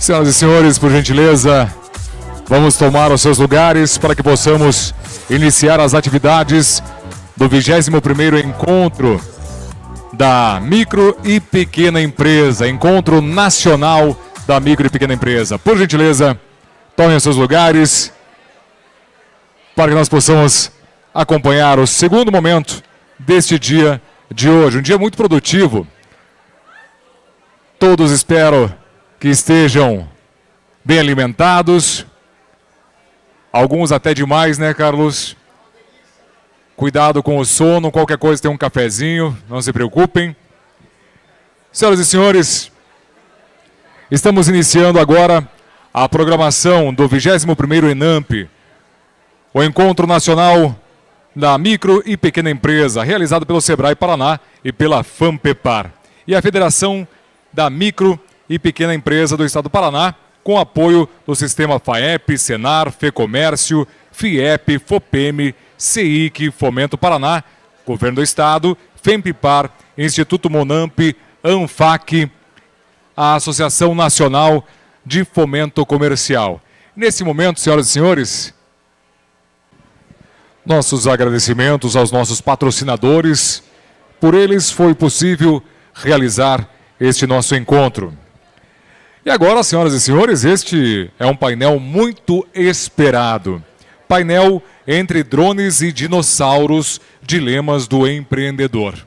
Senhoras e senhores, por gentileza, vamos tomar os seus lugares para que possamos iniciar as atividades do 21º Encontro da Micro e Pequena Empresa, Encontro Nacional da Micro e Pequena Empresa. Por gentileza, tomem os seus lugares para que nós possamos acompanhar o segundo momento deste dia de hoje. Um dia muito produtivo. Todos espero que estejam bem alimentados. Alguns até demais, né, Carlos? Cuidado com o sono, qualquer coisa tem um cafezinho, não se preocupem. Senhoras e senhores, estamos iniciando agora a programação do 21º ENAMP, o Encontro Nacional da Micro e Pequena Empresa, realizado pelo Sebrae Paraná e pela FAMPEPAR. E a Federação da Micro e Pequena Empresa do Estado do Paraná, com apoio do Sistema FAEP, Senar, FEComércio, FIEP, FOPEME, CEIC, Fomento Paraná, Governo do Estado, FEMPIPAR, Instituto Monamp, ANFAC, a Associação Nacional de Fomento Comercial. Nesse momento, senhoras e senhores, nossos agradecimentos aos nossos patrocinadores. Por eles foi possível realizar este nosso encontro. E agora, senhoras e senhores, este é um painel muito esperado. Painel entre drones e dinossauros, dilemas do empreendedor.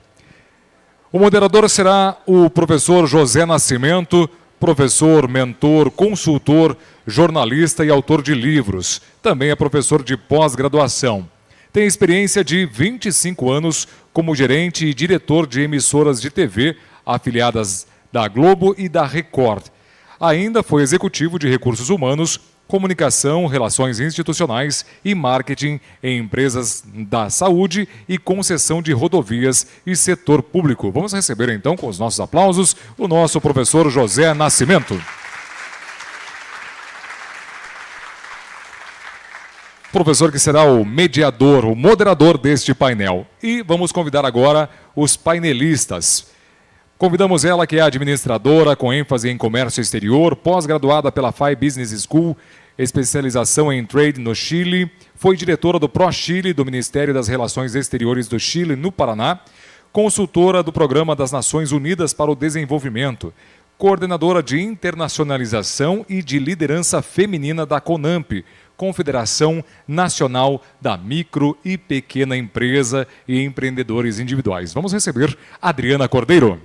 O moderador será o professor José Nascimento, professor, mentor, consultor, jornalista e autor de livros. Também é professor de pós-graduação. Tem experiência de 25 anos como gerente e diretor de emissoras de TV afiliadas da Globo e da Record. Ainda foi executivo de recursos humanos, comunicação, relações institucionais e marketing em empresas da saúde e concessão de rodovias e setor público. Vamos receber então, com os nossos aplausos, o nosso professor José Nascimento. Professor que será o mediador, o moderador deste painel. E vamos convidar agora os painelistas. Convidamos ela, que é administradora com ênfase em comércio exterior, pós-graduada pela FAI Business School, especialização em trade no Chile, foi diretora do ProChile, do Ministério das Relações Exteriores do Chile, no Paraná, consultora do Programa das Nações Unidas para o Desenvolvimento, coordenadora de internacionalização e de liderança feminina da CONAMP, Confederação Nacional da Micro e Pequena Empresa e Empreendedores Individuais. Vamos receber Adriana Cordeiro.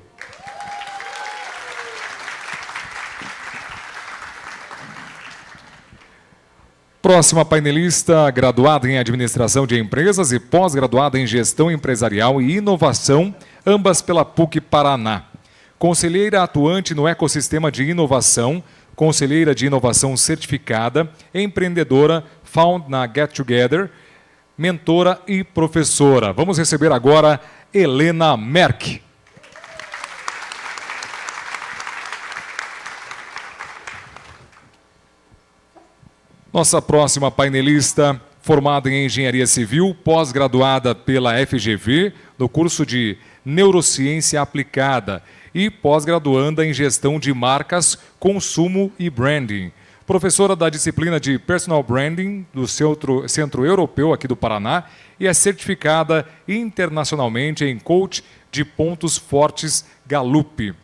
Próxima painelista, graduada em Administração de Empresas e pós-graduada em Gestão Empresarial e Inovação, ambas pela PUC Paraná. Conselheira atuante no ecossistema de inovação, conselheira de inovação certificada, empreendedora, found na Get Together, mentora e professora. Vamos receber agora Helena Merck. Nossa próxima painelista, formada em Engenharia Civil, pós-graduada pela FGV, no curso de Neurociência Aplicada e pós-graduanda em Gestão de Marcas, Consumo e Branding. Professora da disciplina de Personal Branding do Centro Europeu aqui do Paraná e é certificada internacionalmente em Coach de Pontos Fortes Gallup.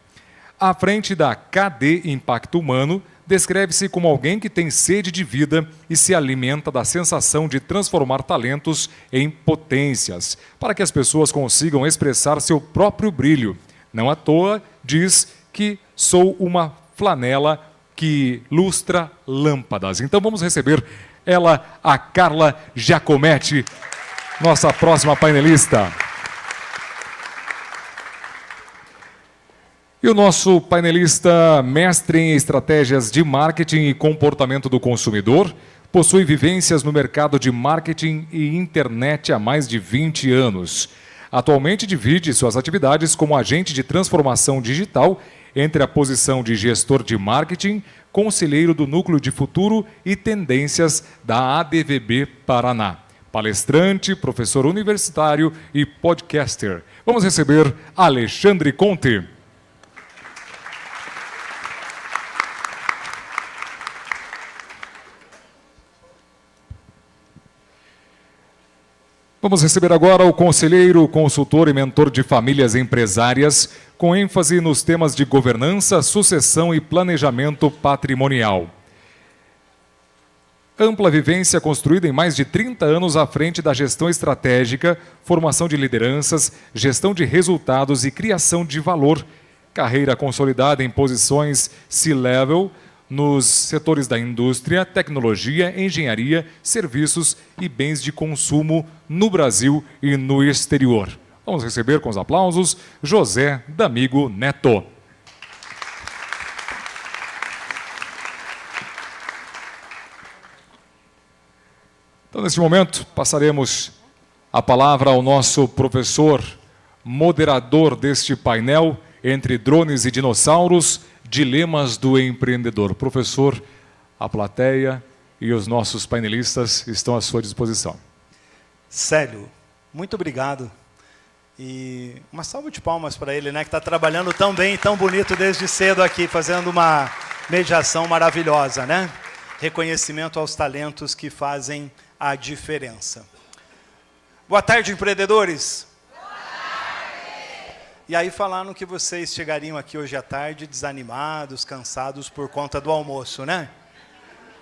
À frente da KD Impacto Humano, descreve-se como alguém que tem sede de vida e se alimenta da sensação de transformar talentos em potências, para que as pessoas consigam expressar seu próprio brilho. Não à toa diz que sou uma flanela que lustra lâmpadas. Então vamos receber ela, a Carla Giacometti, nossa próxima painelista. E o nosso painelista, mestre em estratégias de marketing e comportamento do consumidor, possui vivências no mercado de marketing e internet há mais de 20 anos. Atualmente divide suas atividades como agente de transformação digital entre a posição de gestor de marketing, conselheiro do Núcleo de Futuro e Tendências da ADVB Paraná. Palestrante, professor universitário e podcaster. Vamos receber Alexandre Conte. Vamos receber agora o conselheiro, consultor e mentor de famílias empresárias, com ênfase nos temas de governança, sucessão e planejamento patrimonial. Ampla vivência construída em mais de 30 anos à frente da gestão estratégica, formação de lideranças, gestão de resultados e criação de valor. Carreira consolidada em posições C-level nos setores da indústria, tecnologia, engenharia, serviços e bens de consumo no Brasil e no exterior. Vamos receber com os aplausos José D'Amigo Neto. Então, neste momento, passaremos a palavra ao nosso professor, moderador deste painel, entre drones e dinossauros, dilemas do empreendedor. Professor, a plateia e os nossos painelistas estão à sua disposição. Célio, muito obrigado. E uma salva de palmas para ele, né, que está trabalhando tão bem e tão bonito desde cedo aqui, fazendo uma mediação maravilhosa, né? Reconhecimento aos talentos que fazem a diferença. Boa tarde, empreendedores. Boa tarde. E aí falaram que vocês chegariam aqui hoje à tarde desanimados, cansados por conta do almoço, né?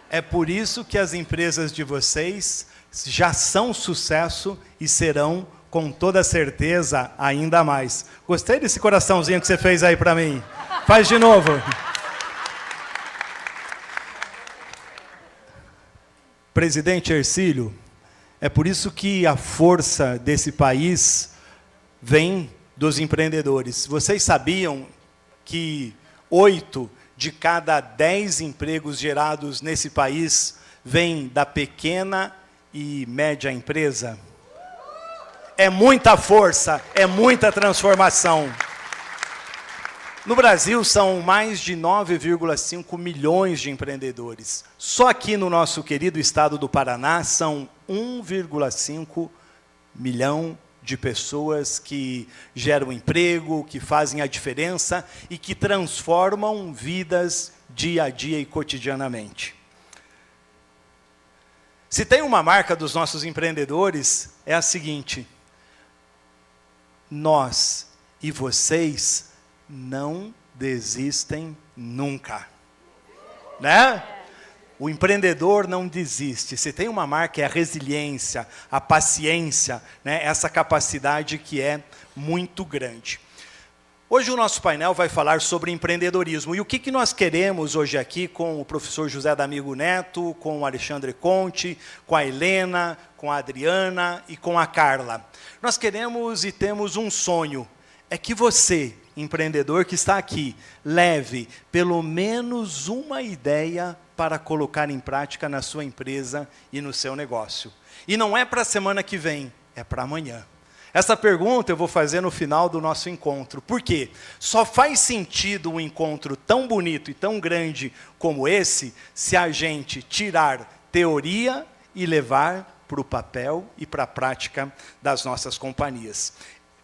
É por isso que as empresas de vocês já são sucesso e serão, com toda certeza, ainda mais. Gostei desse coraçãozinho que você fez aí para mim. Faz de novo. Presidente Hercílio, é por isso que a força desse país vem dos empreendedores. Vocês sabiam que 8 de cada 10 empregos gerados nesse país vêm da pequena e média empresa? É muita força, é muita transformação. No Brasil, são mais de 9,5 milhões de empreendedores. Só aqui no nosso querido estado do Paraná, são 1,5 milhão de pessoas que geram emprego, que fazem a diferença e que transformam vidas dia a dia e cotidianamente. Se tem uma marca dos nossos empreendedores, é a seguinte: nós e vocês não desistem nunca, né? O empreendedor não desiste. Se tem uma marca, é a resiliência, a paciência, né? Essa capacidade que é muito grande. Hoje o nosso painel vai falar sobre empreendedorismo. E o que nós queremos hoje aqui com o professor José D'Amigo Neto, com o Alexandre Conte, com a Helena, com a Adriana e com a Carla. Nós queremos e temos um sonho. É que você, empreendedor que está aqui, leve pelo menos uma ideia para colocar em prática na sua empresa e no seu negócio. E não é para a semana que vem, é para amanhã. Essa pergunta eu vou fazer no final do nosso encontro. Por quê? Só faz sentido um encontro tão bonito e tão grande como esse, se a gente tirar teoria e levar para o papel e para a prática das nossas companhias.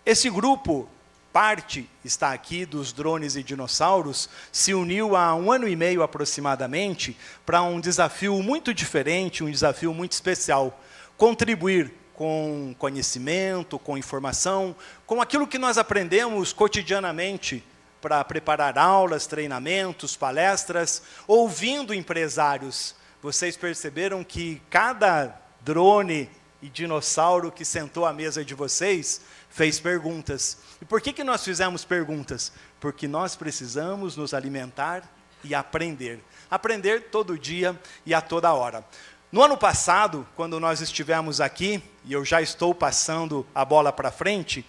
Esse grupo, parte está aqui dos drones e dinossauros, se uniu há 1 ano e meio aproximadamente para um desafio muito diferente, um desafio muito especial: contribuir com conhecimento, com informação, com aquilo que nós aprendemos cotidianamente para preparar aulas, treinamentos, palestras, ouvindo empresários. Vocês perceberam que cada drone e dinossauro que sentou à mesa de vocês fez perguntas. E por que nós fizemos perguntas? Porque nós precisamos nos alimentar e aprender. Aprender todo dia e a toda hora. No ano passado, quando nós estivemos aqui, e eu já estou passando a bola para frente,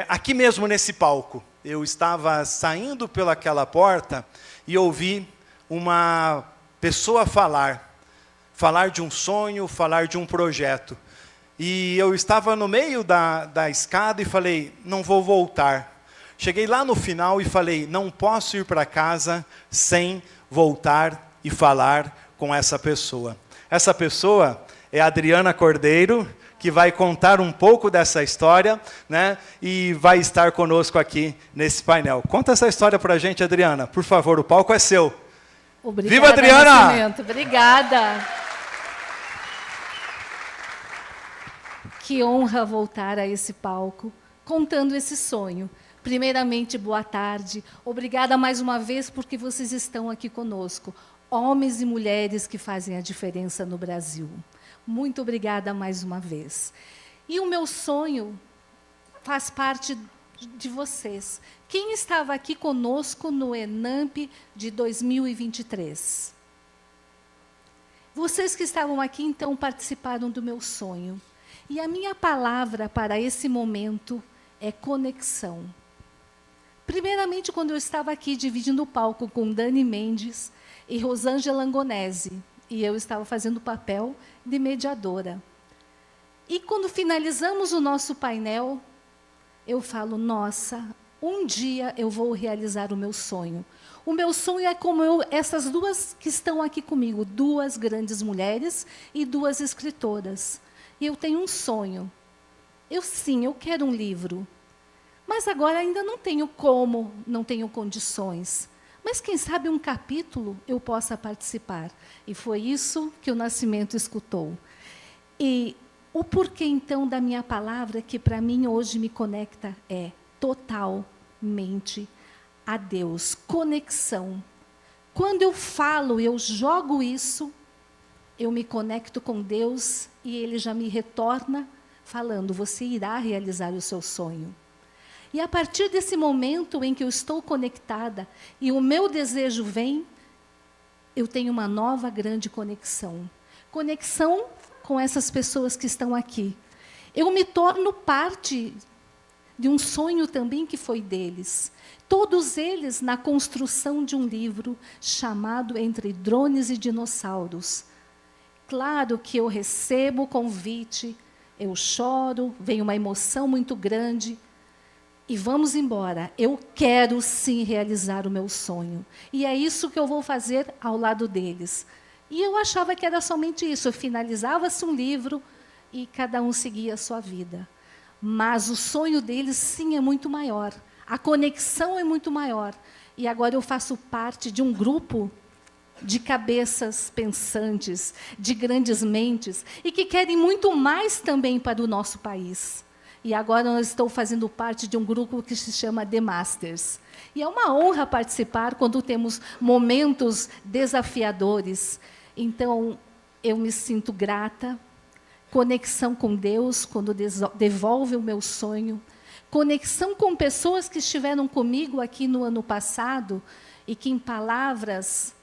aqui mesmo nesse palco, eu estava saindo pelaquela porta e ouvi uma pessoa falar de um sonho, falar de um projeto. E eu estava no meio da escada e falei, não vou voltar. Cheguei lá no final e falei, não posso ir para casa sem voltar e falar com essa pessoa. Essa pessoa é a Adriana Cordeiro, que vai contar um pouco dessa história, né? E vai estar conosco aqui nesse painel. Conta essa história para a gente, Adriana. Por favor, o palco é seu. Obrigada, viva, Adriana! Nascimento. Obrigada. Que honra voltar a esse palco, contando esse sonho. Primeiramente, boa tarde. Obrigada mais uma vez porque vocês estão aqui conosco. Homens e mulheres que fazem a diferença no Brasil. Muito obrigada mais uma vez. E o meu sonho faz parte de vocês. Quem estava aqui conosco no ENAMP de 2023? Vocês que estavam aqui, então, participaram do meu sonho. E a minha palavra para esse momento é conexão. Primeiramente, quando eu estava aqui dividindo o palco com Dani Mendes e Rosângela Angonese, e eu estava fazendo o papel de mediadora. E quando finalizamos o nosso painel, eu falo, nossa, um dia eu vou realizar o meu sonho. O meu sonho é como essas duas que estão aqui comigo, duas grandes mulheres e duas escritoras. E eu tenho um sonho. Eu quero um livro. Mas agora ainda não tenho como, não tenho condições. Mas quem sabe um capítulo eu possa participar. E foi isso que o Nascimento escutou. E o porquê, então, da minha palavra, que para mim hoje me conecta, é totalmente a Deus. Conexão. Quando eu falo, eu jogo isso, eu me conecto com Deus e Ele já me retorna falando, você irá realizar o seu sonho. E a partir desse momento em que eu estou conectada e o meu desejo vem, eu tenho uma nova grande conexão. Conexão com essas pessoas que estão aqui. Eu me torno parte de um sonho também que foi deles. Todos eles na construção de um livro chamado Entre Drones e Dinossauros. Claro que eu recebo o convite, eu choro, vem uma emoção muito grande, e vamos embora. Eu quero sim realizar o meu sonho. E é isso que eu vou fazer ao lado deles. E eu achava que era somente isso, finalizava-se um livro e cada um seguia a sua vida. Mas o sonho deles sim é muito maior, a conexão é muito maior. E agora eu faço parte de um grupo de cabeças pensantes, de grandes mentes, e que querem muito mais também para o nosso país. E agora eu estou fazendo parte de um grupo que se chama The Masters. E é uma honra participar quando temos momentos desafiadores. Então, eu me sinto grata. Conexão com Deus, quando devolve o meu sonho. Conexão com pessoas que estiveram comigo aqui no ano passado e que, em palavras,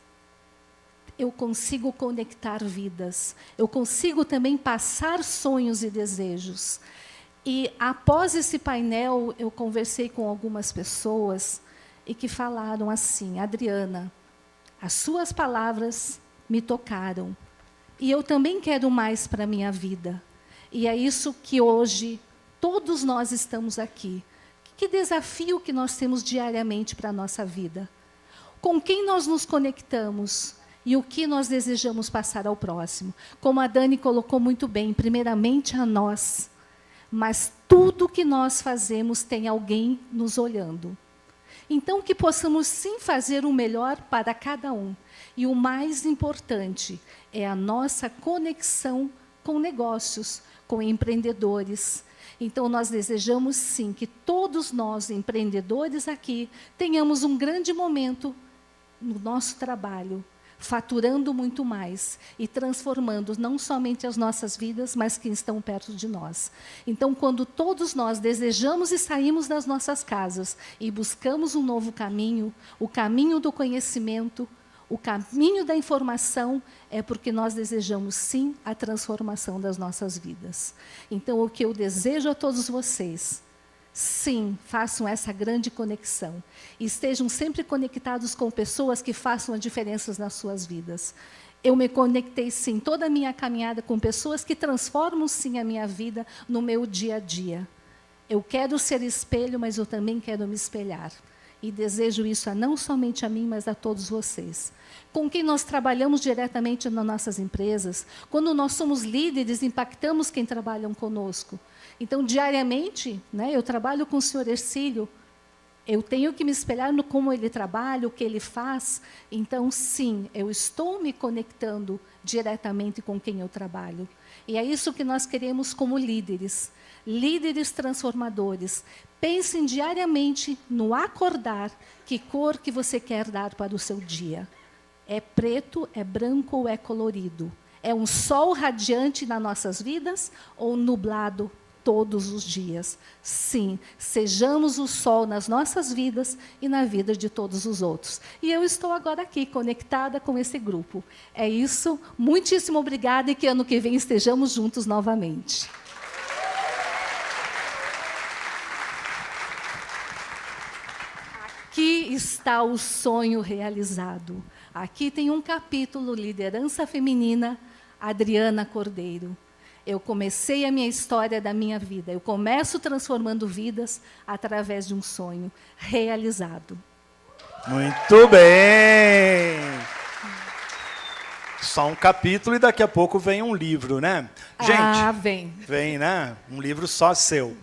eu consigo conectar vidas. Eu consigo também passar sonhos e desejos. E, após esse painel, eu conversei com algumas pessoas e que falaram assim, Adriana, as suas palavras me tocaram. E eu também quero mais para a minha vida. E é isso que hoje todos nós estamos aqui. Que desafio que nós temos diariamente para a nossa vida? Com quem nós nos conectamos? E o que nós desejamos passar ao próximo? Como a Dani colocou muito bem, primeiramente a nós. Mas tudo que nós fazemos tem alguém nos olhando. Então, que possamos sim fazer o melhor para cada um. E o mais importante é a nossa conexão com negócios, com empreendedores. Então, nós desejamos sim que todos nós, empreendedores aqui, tenhamos um grande momento no nosso trabalho, faturando muito mais e transformando não somente as nossas vidas, mas quem estão perto de nós. Então, quando todos nós desejamos e saímos das nossas casas e buscamos um novo caminho, o caminho do conhecimento, o caminho da informação, é porque nós desejamos, sim, a transformação das nossas vidas. Então, o que eu desejo a todos vocês, sim, façam essa grande conexão. E estejam sempre conectados com pessoas que façam a diferença nas suas vidas. Eu me conectei, sim, toda a minha caminhada com pessoas que transformam, sim, a minha vida no meu dia a dia. Eu quero ser espelho, mas eu também quero me espelhar. E desejo isso não somente a mim, mas a todos vocês. Com quem nós trabalhamos diretamente nas nossas empresas, quando nós somos líderes, impactamos quem trabalham conosco. Então, diariamente, né, eu trabalho com o senhor Ercílio, Eu tenho que me espelhar no como ele trabalha, o que ele faz. Então, sim, eu estou me conectando diretamente com quem eu trabalho. E é isso que nós queremos como líderes. Líderes transformadores. Pensem diariamente no acordar, que cor que você quer dar para o seu dia. É preto, é branco ou é colorido? É um sol radiante nas nossas vidas ou nublado todos os dias? Sim, sejamos o sol nas nossas vidas e na vida de todos os outros. E eu estou agora aqui, conectada com esse grupo. É isso, muitíssimo obrigada e que ano que vem estejamos juntos novamente. Aqui está o sonho realizado. Aqui tem um capítulo, Liderança Feminina, Adriana Cordeiro. Eu comecei a minha história da minha vida. Eu começo transformando vidas através de um sonho realizado. Muito bem! Só um capítulo e daqui a pouco vem um livro, né? Gente, vem. Vem, né? Um livro só seu.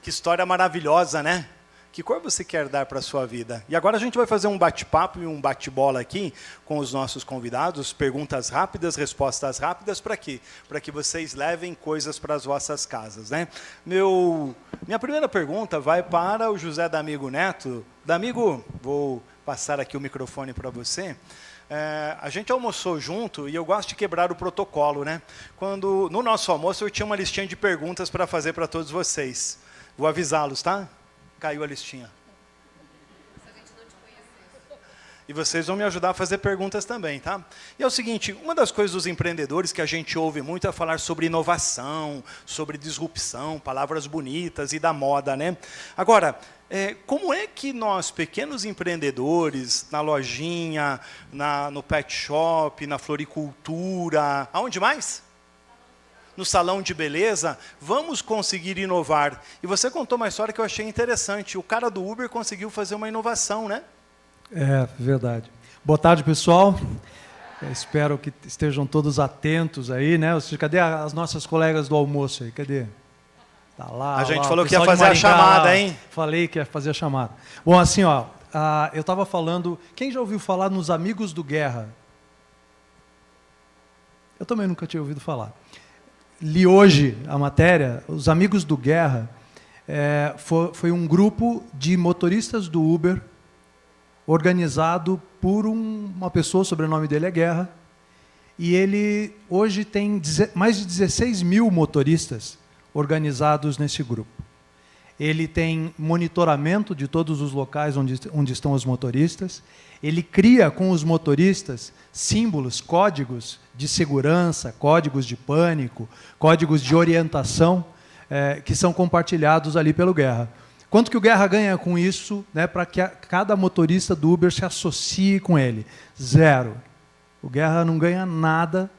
Que história maravilhosa, né? Que cor você quer dar para a sua vida? E agora a gente vai fazer um bate-papo e um bate-bola aqui com os nossos convidados. Perguntas rápidas, respostas rápidas. Para quê? Para que vocês levem coisas para as vossas casas, né? Minha primeira pergunta vai para o José D'Amigo Neto. D'Amigo, vou passar aqui o microfone para você. A gente almoçou junto e eu gosto de quebrar o protocolo, né? No nosso almoço eu tinha uma listinha de perguntas para fazer para todos vocês. Vou avisá-los, tá? Caiu a listinha. E vocês vão me ajudar a fazer perguntas também, tá? E é o seguinte, uma das coisas dos empreendedores que a gente ouve muito é falar sobre inovação, sobre disrupção, palavras bonitas e da moda, né? Agora, como é que nós, pequenos empreendedores, na lojinha, no pet shop, na floricultura, aonde mais? No salão de beleza, vamos conseguir inovar. E você contou uma história que eu achei interessante. O cara do Uber conseguiu fazer uma inovação, né? É, verdade. Boa tarde, pessoal. Espero que estejam todos atentos aí, né? Cadê as nossas colegas do almoço aí? Cadê? Tá lá. A gente lá, falou que ia pessoal de fazer a Maringá, chamada, lá. hein? Falei que ia fazer a chamada. Bom, assim, ó, eu estava falando... Quem já ouviu falar nos Amigos do Guerra? Eu também nunca tinha ouvido falar. Li hoje a matéria, os Amigos do Guerra foi um grupo de motoristas do Uber organizado por uma pessoa, o sobrenome dele é Guerra, e ele hoje tem mais de 16 mil motoristas organizados nesse grupo. Ele tem monitoramento de todos os locais onde estão os motoristas, ele cria com os motoristas símbolos, códigos de segurança, códigos de pânico, códigos de orientação, que são compartilhados ali pelo Guerra. Quanto que o Guerra ganha com isso, né, para que cada motorista do Uber se associe com ele? 0. O Guerra não ganha nada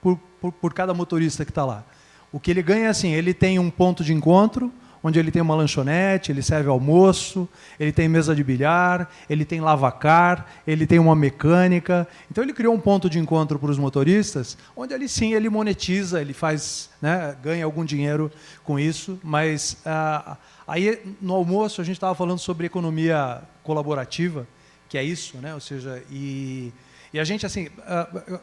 por cada motorista que está lá. O que ele ganha é assim, ele tem um ponto de encontro, onde ele tem uma lanchonete, ele serve almoço, ele tem mesa de bilhar, ele tem lavacar, ele tem uma mecânica. Então ele criou um ponto de encontro para os motoristas, onde ali sim ele monetiza, ele faz, né, ganha algum dinheiro com isso, mas aí no almoço a gente estava falando sobre economia colaborativa, que é isso, né? Ou seja, e a gente, assim,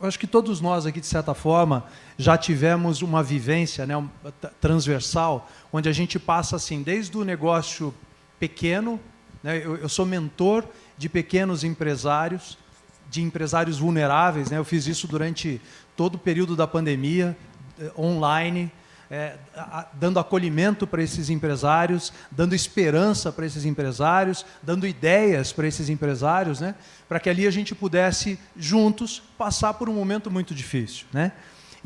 eu acho que todos nós aqui, de certa forma, já tivemos uma vivência, né, transversal, onde a gente passa, assim, desde o negócio pequeno, né, eu sou mentor de pequenos empresários, de empresários vulneráveis, né, eu fiz isso durante todo o período da pandemia, online, dando acolhimento para esses empresários, dando esperança para esses empresários, dando ideias para esses empresários, né, para que ali a gente pudesse, juntos, passar por um momento muito difícil, né?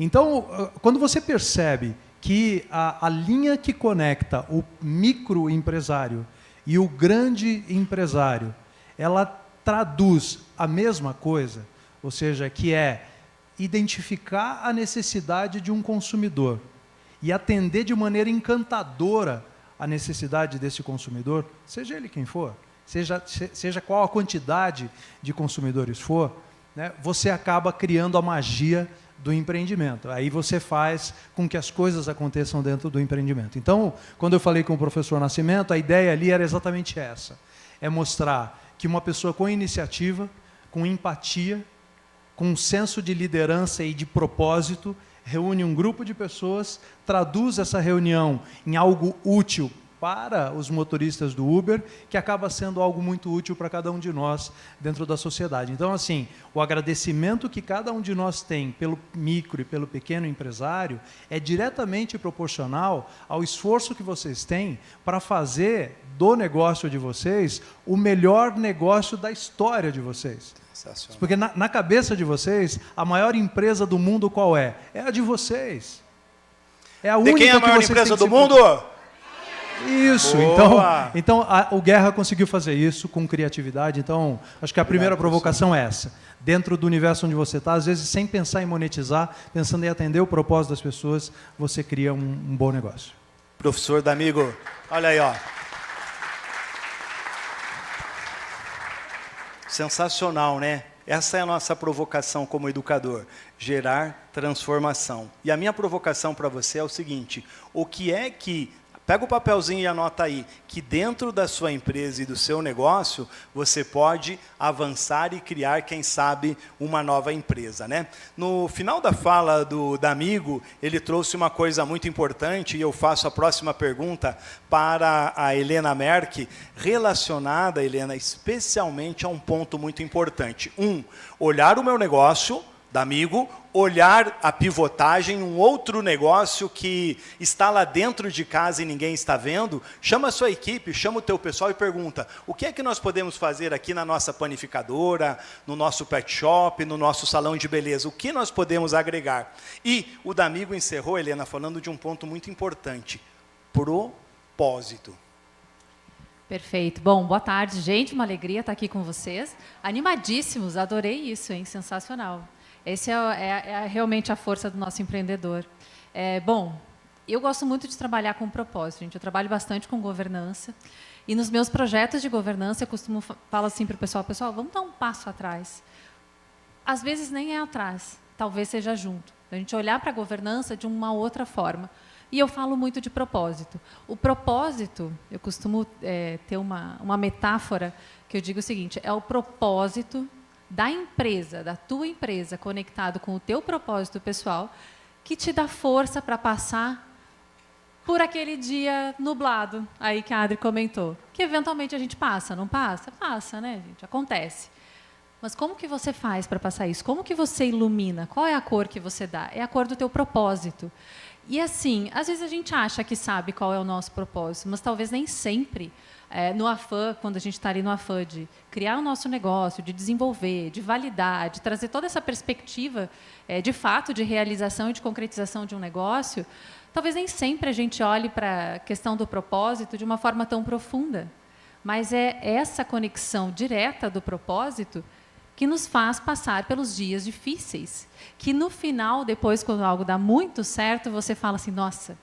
Então, quando você percebe que a linha que conecta o microempresário e o grande empresário, ela traduz a mesma coisa, ou seja, que é identificar a necessidade de um consumidor e atender de maneira encantadora a necessidade desse consumidor, seja ele quem for, seja qual a quantidade de consumidores for, né, você acaba criando a magia do empreendimento. Aí você faz com que as coisas aconteçam dentro do empreendimento. Então, quando eu falei com o professor Nascimento, a ideia ali era exatamente essa. é mostrar que uma pessoa com iniciativa, com empatia, com um senso de liderança e de propósito, reúne um grupo de pessoas, traduz essa reunião em algo útil para os motoristas do Uber, que acaba sendo algo muito útil para cada um de nós dentro da sociedade. Então, assim, o agradecimento que cada um de nós tem pelo micro e pelo pequeno empresário é diretamente proporcional ao esforço que vocês têm para fazer do negócio de vocês o melhor negócio da história de vocês. Porque na cabeça de vocês, a maior empresa do mundo qual é? É a de vocês. É a única de quem é a maior empresa do mundo? Isso. Então o Guerra conseguiu fazer isso com criatividade. Então, acho que a primeira provocação é essa. Dentro do universo onde você está, às vezes sem pensar em monetizar, pensando em atender o propósito das pessoas, você cria um bom negócio. Professor D'Amigo, olha aí, ó. Sensacional, né? Essa é a nossa provocação como educador, gerar transformação. E a minha provocação para você é o seguinte, o que é que, pega o papelzinho e anota aí, que dentro da sua empresa e do seu negócio, você pode avançar e criar, quem sabe, uma nova empresa, né? No final da fala do D'Amigo, ele trouxe uma coisa muito importante, e eu faço a próxima pergunta para a Helena Merck, relacionada, Helena, especialmente a um ponto muito importante. Olhar o meu negócio, D'Amigo, olhar a pivotagem, um outro negócio que está lá dentro de casa e ninguém está vendo, chama a sua equipe, chama o teu pessoal e pergunta, o que é que nós podemos fazer aqui na nossa panificadora, no nosso pet shop, no nosso salão de beleza, o que nós podemos agregar? E o D'Amigo encerrou, Helena, falando de um ponto muito importante, propósito. Perfeito. Bom, boa tarde, gente, uma alegria estar aqui com vocês, animadíssimos, adorei isso, hein? Sensacional. Essa é realmente a força do nosso empreendedor. Bom, eu gosto muito de trabalhar com propósito, gente. Eu trabalho bastante com governança. E nos meus projetos de governança, eu costumo falar assim para o pessoal, vamos dar um passo atrás. Às vezes nem é atrás, talvez seja junto. A gente olhar para a governança de uma outra forma. E eu falo muito de propósito. O propósito, eu costumo ter uma metáfora que eu digo o seguinte, é o propósito da empresa, da tua empresa, conectado com o teu propósito pessoal, que te dá força para passar por aquele dia nublado, aí que a Adri comentou, que eventualmente a gente passa, não passa? Passa, né, gente? Acontece. Mas como que você faz para passar isso? Como que você ilumina? Qual é a cor que você dá? É a cor do teu propósito. E assim, às vezes a gente acha que sabe qual é o nosso propósito, mas talvez nem sempre. No afã, quando a gente está ali no afã de criar o nosso negócio, de desenvolver, de validar, de trazer toda essa perspectiva, de fato, de realização e de concretização de um negócio, talvez nem sempre a gente olhe para a questão do propósito de uma forma tão profunda. Mas é essa conexão direta do propósito que nos faz passar pelos dias difíceis. Que no final, depois, quando algo dá muito certo, você fala assim, nossa,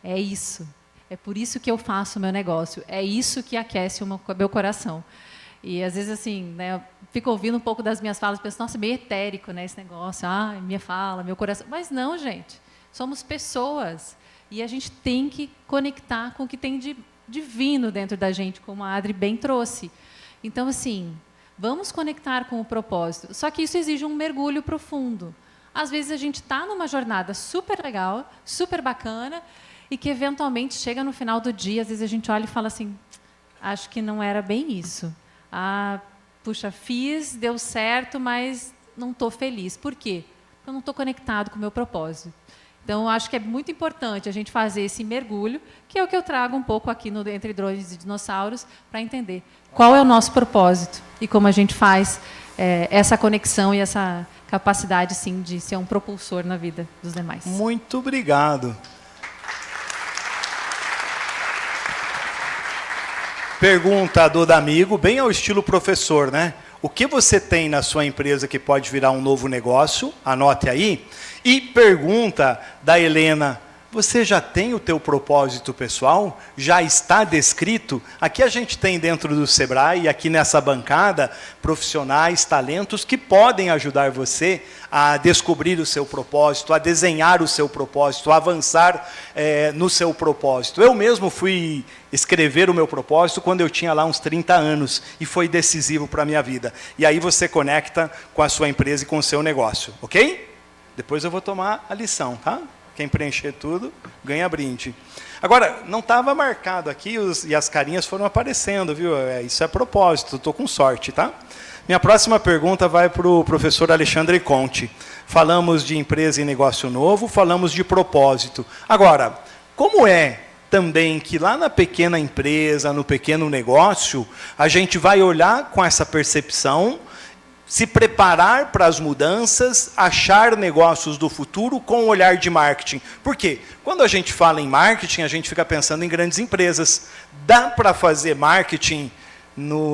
é isso. É por isso que eu faço o meu negócio. É isso que aquece o meu coração. E, às vezes, assim, né, eu fico ouvindo um pouco das minhas falas e penso, nossa, meio etérico, né, esse negócio. Minha fala, meu coração. Mas não, gente. Somos pessoas. E a gente tem que conectar com o que tem de divino dentro da gente, como a Adri bem trouxe. Então, assim, vamos conectar com o propósito. Só que isso exige um mergulho profundo. Às vezes, a gente está numa jornada super legal, super bacana, e que, eventualmente, chega no final do dia, às vezes a gente olha e fala assim, acho que não era bem isso. Puxa, fiz, deu certo, mas não estou feliz. Por quê? Porque eu não estou conectado com o meu propósito. Então, acho que é muito importante a gente fazer esse mergulho, que é o que eu trago um pouco aqui no Entre Drones e Dinossauros, para entender qual é o nosso propósito e como a gente faz essa conexão e essa capacidade, sim, de ser um propulsor na vida dos demais. Muito obrigado. Pergunta do D'Amigo, bem ao estilo professor, né? O que você tem na sua empresa que pode virar um novo negócio? Anote aí. E pergunta da Helena Você já tem o teu propósito pessoal? Já está descrito? Aqui a gente tem dentro do Sebrae, aqui nessa bancada, profissionais, talentos que podem ajudar você a descobrir o seu propósito, a desenhar o seu propósito, a avançar no seu propósito. Eu mesmo fui escrever o meu propósito quando eu tinha lá uns 30 anos e foi decisivo para a minha vida. E aí você conecta com a sua empresa e com o seu negócio, ok? Depois eu vou tomar a lição, tá? Quem preencher tudo, ganha brinde. Agora, não estava marcado aqui e as carinhas foram aparecendo, viu? Isso é propósito, estou com sorte, tá? Minha próxima pergunta vai para o professor Alexandre Conte. Falamos de empresa e negócio novo, falamos de propósito. Agora, como é também que lá na pequena empresa, no pequeno negócio, a gente vai olhar com essa percepção, se preparar para as mudanças, achar negócios do futuro com o olhar de marketing. Por quê? Quando a gente fala em marketing, a gente fica pensando em grandes empresas. Dá para fazer marketing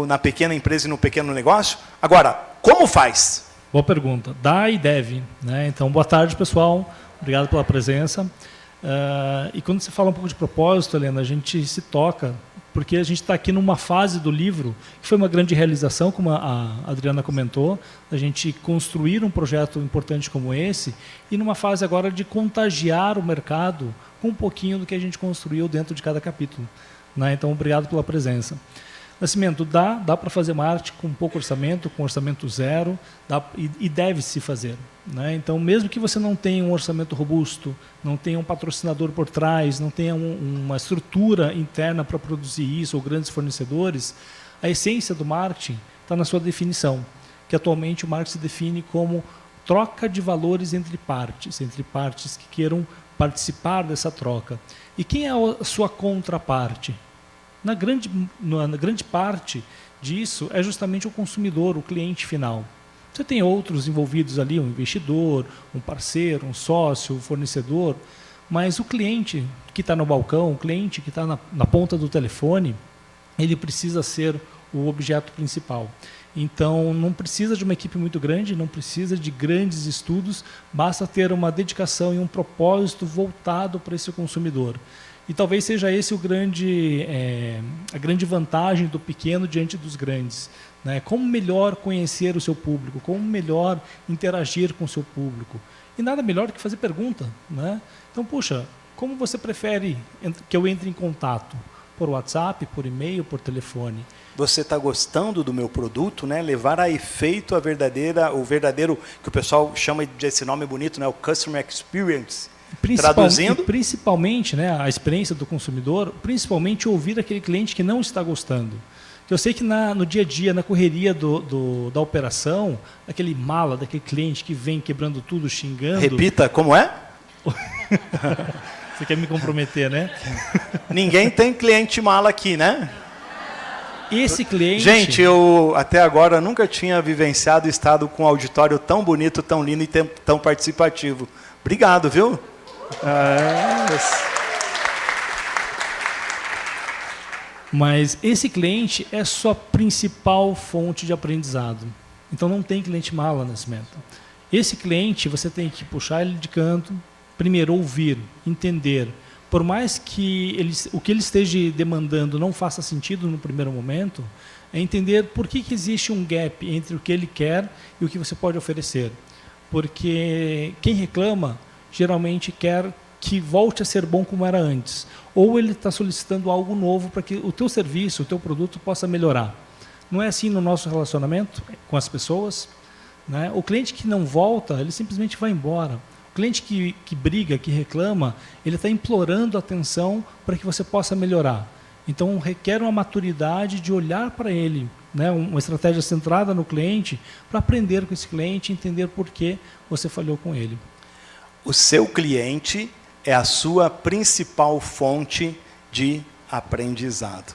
na pequena empresa e no pequeno negócio? Agora, como faz? Boa pergunta. Dá e deve, né? Então, boa tarde, pessoal. Obrigado pela presença. E quando você fala um pouco de propósito, Helena, a gente se toca, porque a gente está aqui numa fase do livro que foi uma grande realização, como a Adriana comentou, a gente construir um projeto importante como esse, e numa fase agora de contagiar o mercado com um pouquinho do que a gente construiu dentro de cada capítulo, né? Então, obrigado pela presença. Nascimento, dá para fazer marketing com pouco orçamento, com orçamento zero, e deve-se fazer, né? Então, mesmo que você não tenha um orçamento robusto, não tenha um patrocinador por trás, não tenha uma estrutura interna para produzir isso, ou grandes fornecedores, a essência do marketing está na sua definição, que atualmente o marketing se define como troca de valores entre partes que queiram participar dessa troca. E quem é a sua contraparte? Na grande parte disso é justamente o consumidor, o cliente final. Você tem outros envolvidos ali, um investidor, um parceiro, um sócio, um fornecedor, mas o cliente que está no balcão, o cliente que está na ponta do telefone, ele precisa ser o objeto principal. Então, não precisa de uma equipe muito grande, não precisa de grandes estudos, basta ter uma dedicação e um propósito voltado para esse consumidor. E talvez seja esse a grande vantagem do pequeno diante dos grandes, né? Como melhor conhecer o seu público, como melhor interagir com o seu público. E nada melhor do que fazer pergunta, né? Então, puxa, como você prefere que eu entre em contato? Por WhatsApp, por e-mail, por telefone? Você está gostando do meu produto, né? Levar a efeito o verdadeiro, que o pessoal chama desse nome bonito, né? O Customer Experience. Traduzindo? Principalmente, né, a experiência do consumidor, principalmente ouvir aquele cliente que não está gostando. Eu sei que no dia a dia, na correria da operação, aquele mala daquele cliente que vem quebrando tudo, xingando... Repita, como é? Você quer me comprometer, né? Ninguém tem cliente mala aqui, né? Esse cliente... Gente, eu até agora nunca tinha vivenciado estado com um auditório tão bonito, tão lindo e tão participativo. Obrigado, viu? Mas esse cliente é sua principal fonte de aprendizado. Então não tem cliente mala nesse método. Esse cliente você tem que puxar ele de canto, primeiro ouvir, entender. Por mais que o que ele esteja demandando não faça sentido no primeiro momento, é entender por que existe um gap entre o que ele quer e o que você pode oferecer. Porque quem reclama geralmente quer que volte a ser bom como era antes. Ou ele está solicitando algo novo para que o teu serviço, o teu produto possa melhorar. Não é assim no nosso relacionamento com as pessoas, né? O cliente que não volta, ele simplesmente vai embora. O cliente que briga, que reclama, ele está implorando atenção para que você possa melhorar. Então, requer uma maturidade de olhar para ele, né? Uma estratégia centrada no cliente, para aprender com esse cliente e entender por que você falhou com ele. O seu cliente é a sua principal fonte de aprendizado.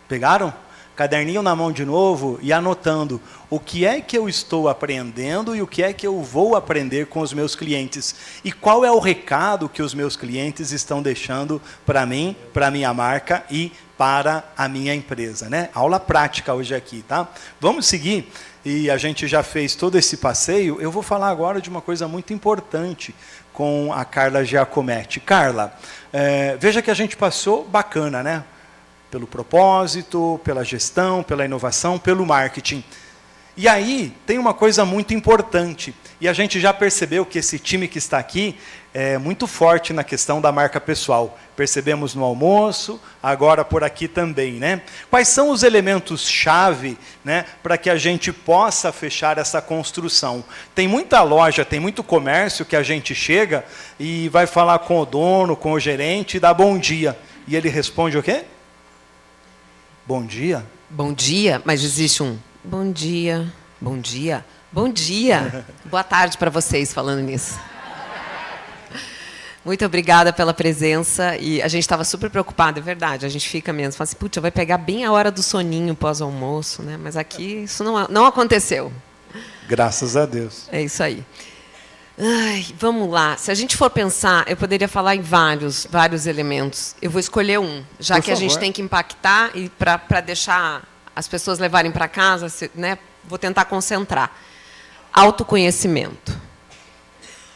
Pegaram? Caderninho na mão de novo e anotando o que é que eu estou aprendendo e o que é que eu vou aprender com os meus clientes. E qual é o recado que os meus clientes estão deixando para mim, para a minha marca e para a minha empresa, né? Aula prática hoje aqui, tá? Vamos seguir, e a gente já fez todo esse passeio. Eu vou falar agora de uma coisa muito importante com a Carla Giacometti. Carla, veja que a gente passou bacana, né? Pelo propósito, pela gestão, pela inovação, pelo marketing. E aí tem uma coisa muito importante, e a gente já percebeu que esse time que está aqui é muito forte na questão da marca pessoal. Percebemos no almoço, agora por aqui também, né? Quais são os elementos-chave, né, para que a gente possa fechar essa construção? Tem muita loja, tem muito comércio que a gente chega e vai falar com o dono, com o gerente, e dá bom dia. E ele responde o quê? Bom dia? Bom dia, mas existe um bom dia, bom dia, bom dia. Boa tarde para vocês falando nisso. Muito obrigada pela presença. E a gente estava super preocupado, é verdade. A gente fica mesmo, fala assim, putz, vai pegar bem a hora do soninho pós-almoço, né? Mas aqui isso não aconteceu. Graças a Deus. É isso aí. Ai, vamos lá. Se a gente for pensar, eu poderia falar em vários elementos. Eu vou escolher um, já Por que a gente favor. tem que impactar e para deixar as pessoas levarem para casa, né? Vou tentar concentrar. Autoconhecimento.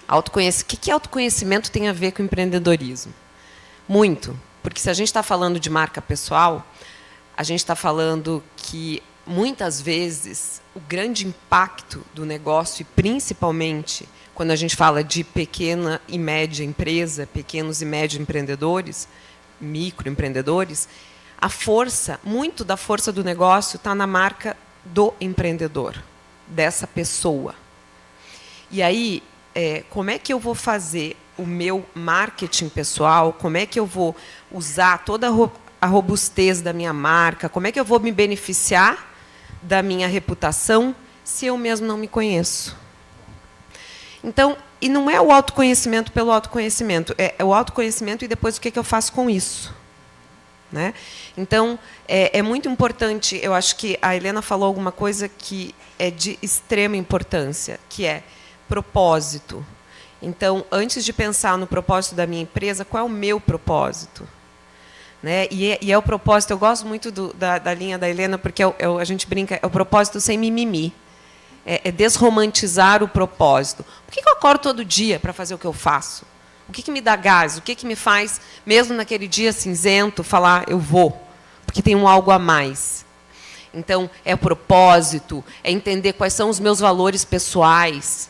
O que autoconhecimento tem a ver com empreendedorismo? Muito. Porque se a gente está falando de marca pessoal, a gente está falando que, muitas vezes, o grande impacto do negócio, e principalmente quando a gente fala de pequena e média empresa, pequenos e médios empreendedores, microempreendedores, muito da força do negócio está na marca do empreendedor, dessa pessoa. E aí, como é que eu vou fazer o meu marketing pessoal? Como é que eu vou usar toda a robustez da minha marca? Como é que eu vou me beneficiar da minha reputação se eu mesmo não me conheço? Então, e não é o autoconhecimento pelo autoconhecimento, é o autoconhecimento e depois o que eu faço com isso. Né? Então, é muito importante, eu acho que a Helena falou alguma coisa que é de extrema importância, que é propósito. Então, antes de pensar no propósito da minha empresa, qual é o meu propósito? Né? E é o propósito, eu gosto muito da linha da Helena, porque a gente brinca, é o propósito sem mimimi. É desromantizar o propósito. Por que eu acordo todo dia para fazer o que eu faço? O que me dá gás? O que me faz, mesmo naquele dia cinzento, falar, eu vou? Porque tem um algo a mais. Então, é o propósito, é entender quais são os meus valores pessoais.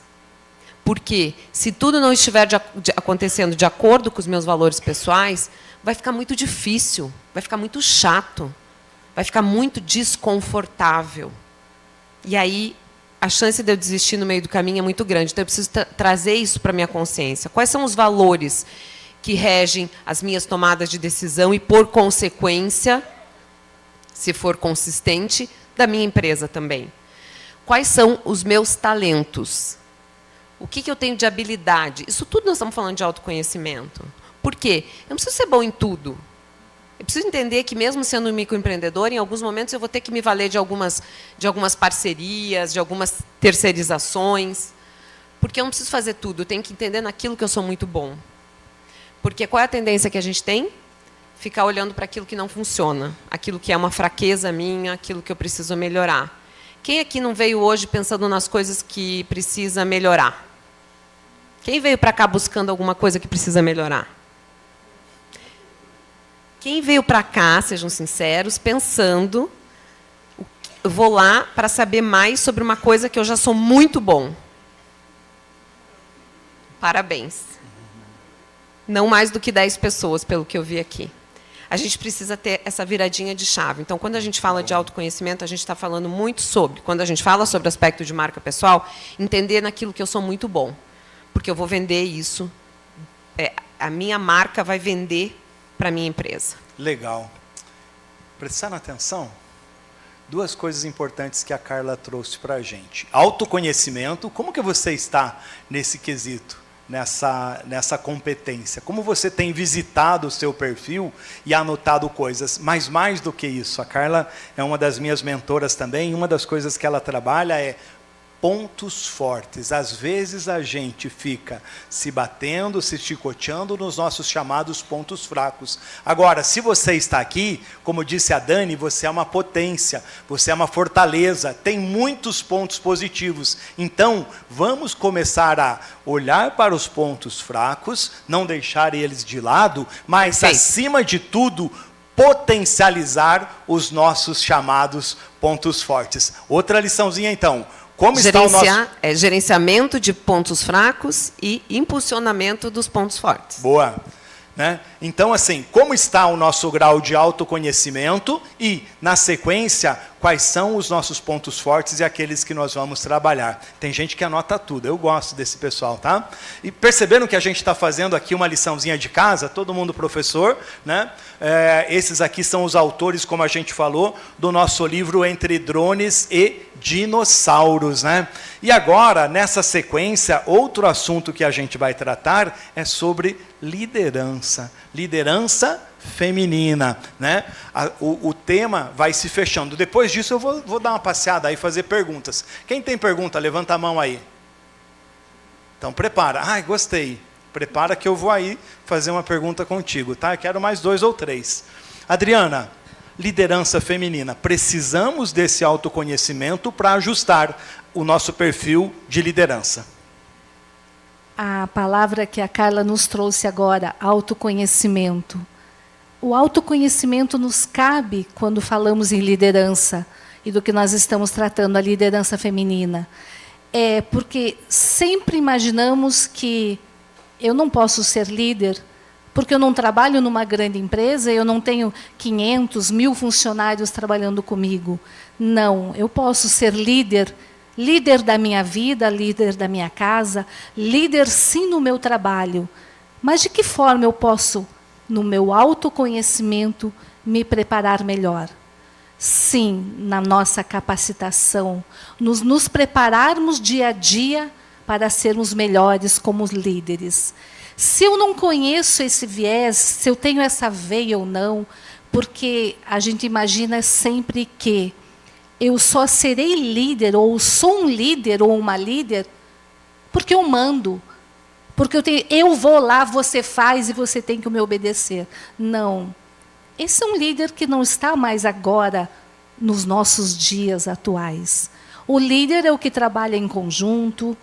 Porque, se tudo não estiver acontecendo de acordo com os meus valores pessoais, vai ficar muito difícil, vai ficar muito chato, vai ficar muito desconfortável. E aí, a chance de eu desistir no meio do caminho é muito grande. Então, eu preciso trazer isso para a minha consciência. Quais são os valores que regem as minhas tomadas de decisão e, por consequência, se for consistente, da minha empresa também? Quais são os meus talentos? O que eu tenho de habilidade? Isso tudo nós estamos falando de autoconhecimento. Por quê? Eu não preciso ser bom em tudo. Eu preciso entender que, mesmo sendo um microempreendedor, em alguns momentos eu vou ter que me valer de algumas parcerias, de algumas terceirizações, porque eu não preciso fazer tudo, eu tenho que entender naquilo que eu sou muito bom. Porque qual é a tendência que a gente tem? Ficar olhando para aquilo que não funciona, aquilo que é uma fraqueza minha, aquilo que eu preciso melhorar. Quem aqui não veio hoje pensando nas coisas que precisa melhorar? Quem veio para cá buscando alguma coisa que precisa melhorar? Quem veio para cá, sejam sinceros, pensando, eu vou lá para saber mais sobre uma coisa que eu já sou muito bom. Parabéns. Não mais do que 10 pessoas, pelo que eu vi aqui. A gente precisa ter essa viradinha de chave. Então, quando a gente fala de autoconhecimento, a gente está falando muito sobre, quando a gente fala sobre o aspecto de marca pessoal, entender naquilo que eu sou muito bom. Porque eu vou vender isso, a minha marca vai vender para a minha empresa. Legal. Prestando atenção, duas coisas importantes que a Carla trouxe para a gente. Autoconhecimento, como que você está nesse quesito, nessa competência? Como você tem visitado o seu perfil e anotado coisas? Mas mais do que isso, a Carla é uma das minhas mentoras também, e uma das coisas que ela trabalha é pontos fortes. Às vezes a gente fica se batendo, se chicoteando nos nossos chamados pontos fracos. Agora, se você está aqui, como disse a Dani, você é uma potência, você é uma fortaleza, tem muitos pontos positivos. Então, vamos começar a olhar para os pontos fracos, não deixar eles de lado, mas, acima de tudo, potencializar os nossos chamados pontos fortes. Outra liçãozinha, então. Como está o nosso... Gerenciamento de pontos fracos e impulsionamento dos pontos fortes. Boa. Né? Então, assim, como está o nosso grau de autoconhecimento e, na sequência, quais são os nossos pontos fortes e aqueles que nós vamos trabalhar. Tem gente que anota tudo, eu gosto desse pessoal, tá? E perceberam que a gente está fazendo aqui uma liçãozinha de casa, todo mundo professor, né? Esses aqui são os autores, como a gente falou, do nosso livro Entre Drones e Dinossauros, né? E agora, nessa sequência, outro assunto que a gente vai tratar é sobre liderança. Liderança feminina, né? O tema vai se fechando. Depois disso eu vou dar uma passeada aí, fazer perguntas. Quem tem pergunta, levanta a mão aí. Então prepara. Ai, gostei. Prepara que eu vou aí fazer uma pergunta contigo, tá? Eu quero mais 2 ou 3. Adriana, liderança feminina. Precisamos desse autoconhecimento para ajustar o nosso perfil de liderança. A palavra que a Carla nos trouxe agora, autoconhecimento. O autoconhecimento nos cabe quando falamos em liderança e do que nós estamos tratando, a liderança feminina. Porque sempre imaginamos que eu não posso ser líder porque eu não trabalho numa grande empresa, eu não tenho 500, 1000 funcionários trabalhando comigo. Não, eu posso ser líder, líder da minha vida, líder da minha casa, líder sim no meu trabalho. Mas de que forma eu posso, no meu autoconhecimento, me preparar melhor? Sim, na nossa capacitação, nos prepararmos dia a dia para sermos melhores como líderes. Se eu não conheço esse viés, se eu tenho essa veia ou não, porque a gente imagina sempre que eu só serei líder, ou sou um líder ou uma líder, porque eu mando. Porque eu vou lá, você faz e você tem que me obedecer. Não. Esse é um líder que não está mais agora nos nossos dias atuais. O líder é o que trabalha em conjunto,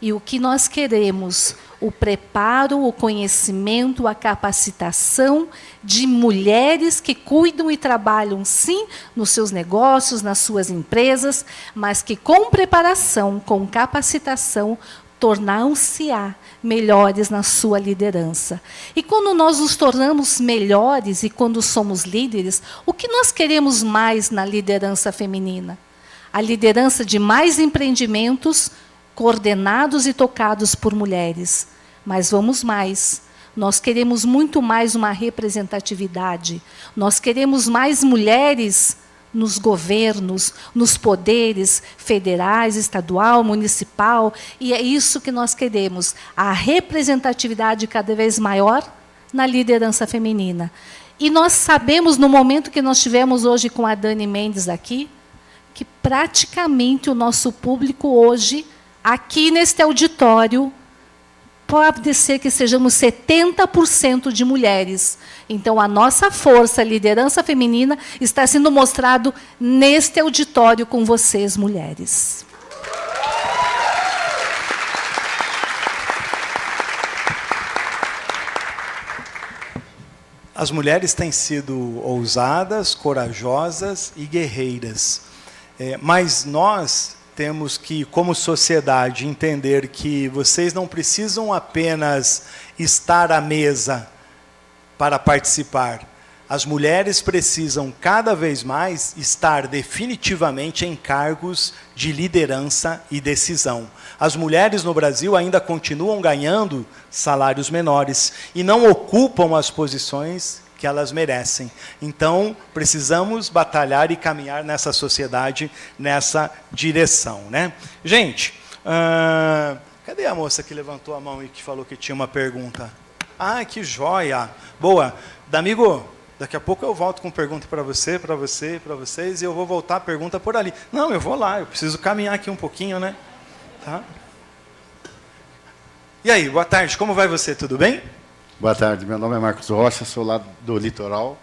e o que nós queremos, o preparo, o conhecimento, a capacitação de mulheres que cuidam e trabalham, sim, nos seus negócios, nas suas empresas, mas que com preparação, com capacitação, tornam-se-á melhores na sua liderança. E quando nós nos tornamos melhores e quando somos líderes, o que nós queremos mais na liderança feminina? A liderança de mais empreendimentos coordenados e tocados por mulheres. Mas vamos mais. Nós queremos muito mais uma representatividade. Nós queremos mais mulheres nos governos, nos poderes federais, estadual, municipal. E é isso que nós queremos. A representatividade cada vez maior na liderança feminina. E nós sabemos, no momento que nós tivemos hoje com a Dani Mendes aqui, que praticamente o nosso público hoje, aqui neste auditório, pode ser que sejamos 70% de mulheres. Então, a nossa força, a liderança feminina, está sendo mostrado neste auditório com vocês, mulheres. As mulheres têm sido ousadas, corajosas e guerreiras. Mas nós temos que, como sociedade, entender que vocês não precisam apenas estar à mesa para participar. As mulheres precisam, cada vez mais, estar definitivamente em cargos de liderança e decisão. As mulheres no Brasil ainda continuam ganhando salários menores e não ocupam as posições que elas merecem. Então, precisamos batalhar e caminhar nessa sociedade, nessa direção, né? Gente, cadê a moça que levantou a mão e que falou que tinha uma pergunta? Ah, que joia! Boa. D'amigo, daqui a pouco eu volto com pergunta para você, para vocês, e eu vou voltar a pergunta por ali. Não, eu vou lá, eu preciso caminhar aqui um pouquinho, né? Tá? E aí, boa tarde, como vai você? Tudo bem? Boa tarde, meu nome é Marcos Rocha, sou lá do litoral,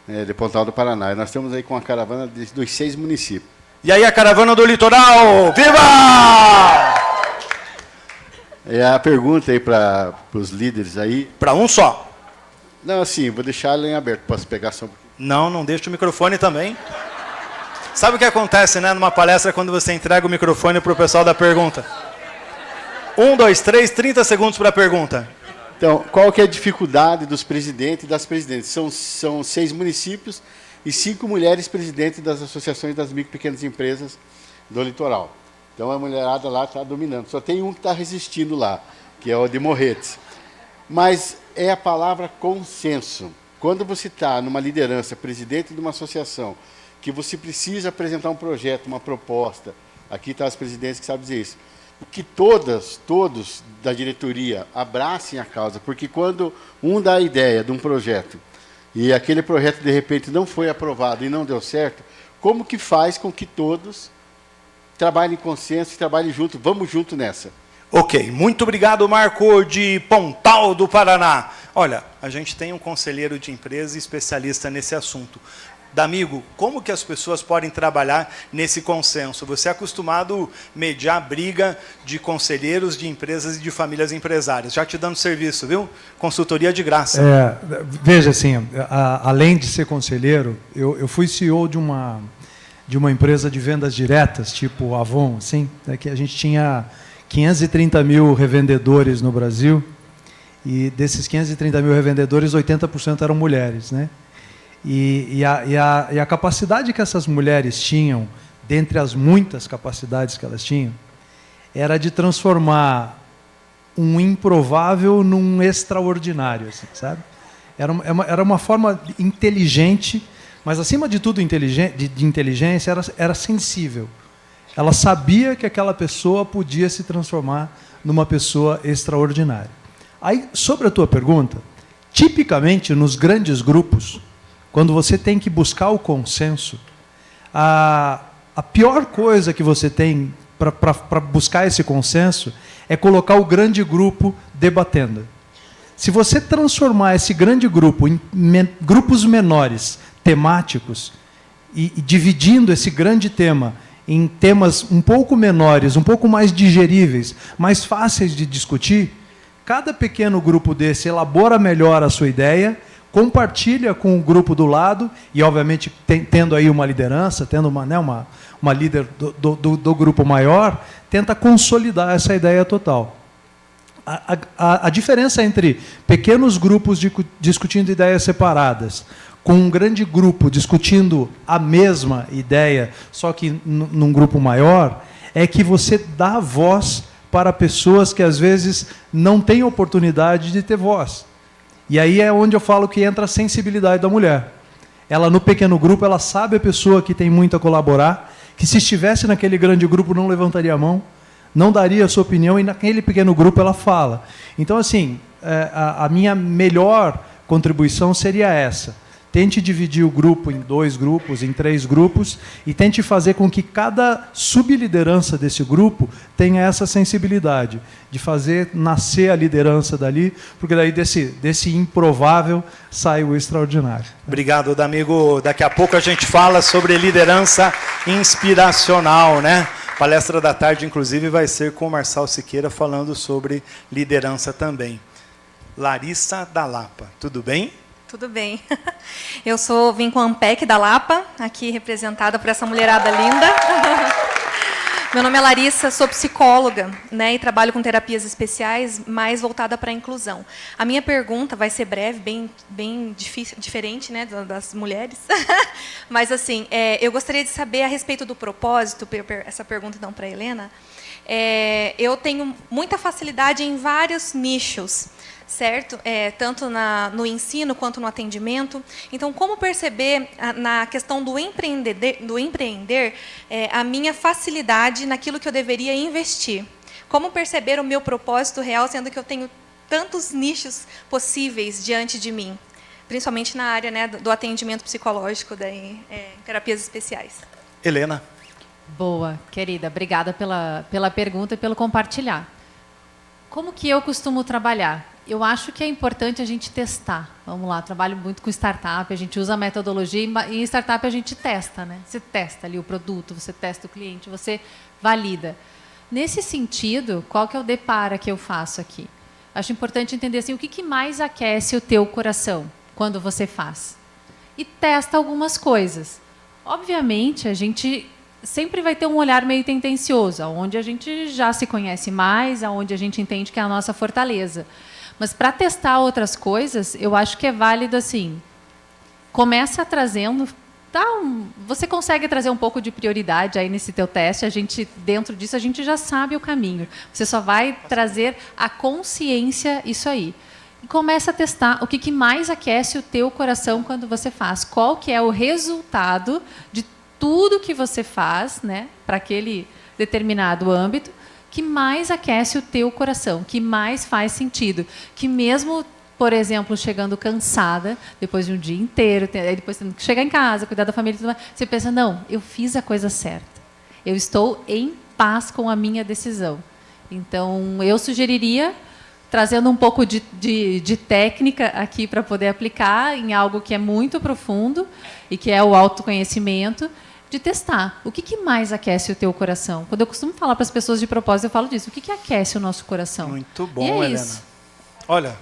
de Pontal do Paraná. E nós estamos aí com a caravana dos 6 municípios. E aí, a caravana do litoral, viva! É a pergunta aí para os líderes aí. Para um só. Não, assim, vou deixar ela em aberto, posso pegar só um pouquinho? Não deixa o microfone também. Sabe o que acontece, né, numa palestra quando você entrega o microfone para o pessoal da pergunta? 1, 2, 3, 30 segundos para a pergunta. Então, qual que é a dificuldade dos presidentes e das presidentes? São 6 municípios e 5 mulheres presidentes das associações das micro e pequenas empresas do litoral. Então, a mulherada lá está dominando. Só tem um que está resistindo lá, que é o de Morretes. Mas é a palavra consenso. Quando você está numa liderança, presidente de uma associação, que você precisa apresentar um projeto, uma proposta, aqui estão as presidentes que sabem dizer isso, que todos da diretoria abracem a causa, porque quando um dá a ideia de um projeto e aquele projeto de repente não foi aprovado e não deu certo, como que faz com que todos trabalhem em consenso e trabalhem junto? Vamos junto nessa. Ok, muito obrigado, Marco, de Pontal do Paraná. Olha, a gente tem um conselheiro de empresa especialista nesse assunto. D'Amigo, como que as pessoas podem trabalhar nesse consenso? Você é acostumado a mediar a briga de conselheiros de empresas e de famílias empresárias. Já te dando serviço, viu? Consultoria de graça. Veja, assim, além de ser conselheiro, eu fui CEO de uma empresa de vendas diretas, tipo Avon, assim, que a gente tinha 530 mil revendedores no Brasil, e desses 530 mil revendedores, 80% eram mulheres, né? E a capacidade que essas mulheres tinham, dentre as muitas capacidades que elas tinham, era de transformar um improvável num extraordinário, assim, sabe? Era uma forma inteligente, mas, acima de tudo, de inteligência, era sensível. Ela sabia que aquela pessoa podia se transformar numa pessoa extraordinária. Aí, sobre a tua pergunta, tipicamente, nos grandes grupos, quando você tem que buscar o consenso, a pior coisa que você tem para buscar esse consenso é colocar o grande grupo debatendo. Se você transformar esse grande grupo em grupos menores, temáticos, e dividindo esse grande tema em temas um pouco menores, um pouco mais digeríveis, mais fáceis de discutir, cada pequeno grupo desse elabora melhor a sua ideia, compartilha com o grupo do lado, e, obviamente, tendo aí uma liderança, tendo uma líder do grupo maior, tenta consolidar essa ideia total. A diferença entre pequenos grupos discutindo ideias separadas, com um grande grupo discutindo a mesma ideia, só que num grupo maior, é que você dá voz para pessoas que, às vezes, não têm oportunidade de ter voz. E aí é onde eu falo que entra a sensibilidade da mulher. Ela, no pequeno grupo, ela sabe a pessoa que tem muito a colaborar, que, se estivesse naquele grande grupo, não levantaria a mão, não daria a sua opinião, e naquele pequeno grupo ela fala. Então, assim, a minha melhor contribuição seria essa. Tente dividir o grupo em 2 grupos, em 3 grupos, e tente fazer com que cada subliderança desse grupo tenha essa sensibilidade de fazer nascer a liderança dali, porque daí desse improvável sai o extraordinário. Obrigado, D'Amigo. Daqui a pouco a gente fala sobre liderança inspiracional, né? A palestra da tarde, inclusive, vai ser com o Marçal Siqueira falando sobre liderança também. Larissa da Lapa, tudo bem? Tudo bem. Eu vim com a Ampec da Lapa, aqui representada por essa mulherada linda. Meu nome é Larissa, sou psicóloga, né, e trabalho com terapias especiais, mais voltada para a inclusão. A minha pergunta vai ser breve, bem difícil, diferente, né, das mulheres. Mas, assim, eu gostaria de saber a respeito do propósito, essa pergunta então para a Helena. Eu tenho muita facilidade em vários nichos, certo? Tanto no ensino quanto no atendimento. Então, como perceber na questão do empreender a minha facilidade naquilo que eu deveria investir? Como perceber o meu propósito real, sendo que eu tenho tantos nichos possíveis diante de mim, principalmente na área, né, do atendimento psicológico, terapias especiais? Helena. Boa, querida. Obrigada pela pergunta e pelo compartilhar. Como que eu costumo trabalhar? Eu acho que é importante a gente testar. Vamos lá, trabalho muito com startup, a gente usa a metodologia e em startup a gente testa, né? Você testa ali o produto, você testa o cliente, você valida. Nesse sentido, qual que é o depara que eu faço aqui? Acho importante entender assim, o que mais aquece o teu coração quando você faz. E testa algumas coisas. Obviamente, a gente sempre vai ter um olhar meio tendencioso, onde a gente já se conhece mais, onde a gente entende que é a nossa fortaleza. Mas para testar outras coisas, eu acho que é válido assim, começa trazendo, você consegue trazer um pouco de prioridade aí nesse teu teste, dentro disso a gente já sabe o caminho. Você só vai trazer a consciência isso aí. E começa a testar o que mais aquece o teu coração quando você faz. Qual que é o resultado de tudo que você faz, né, para aquele determinado âmbito, que mais aquece o teu coração, que mais faz sentido, que mesmo, por exemplo, chegando cansada, depois de um dia inteiro, depois tendo que chegar em casa, cuidar da família, você pensa, não, eu fiz a coisa certa, eu estou em paz com a minha decisão. Então, eu sugeriria, trazendo um pouco de técnica aqui para poder aplicar em algo que é muito profundo e que é o autoconhecimento, de testar. O que mais aquece o teu coração? Quando eu costumo falar para as pessoas de propósito, eu falo disso. O que aquece o nosso coração? Muito bom, Helena. Isso. Olha,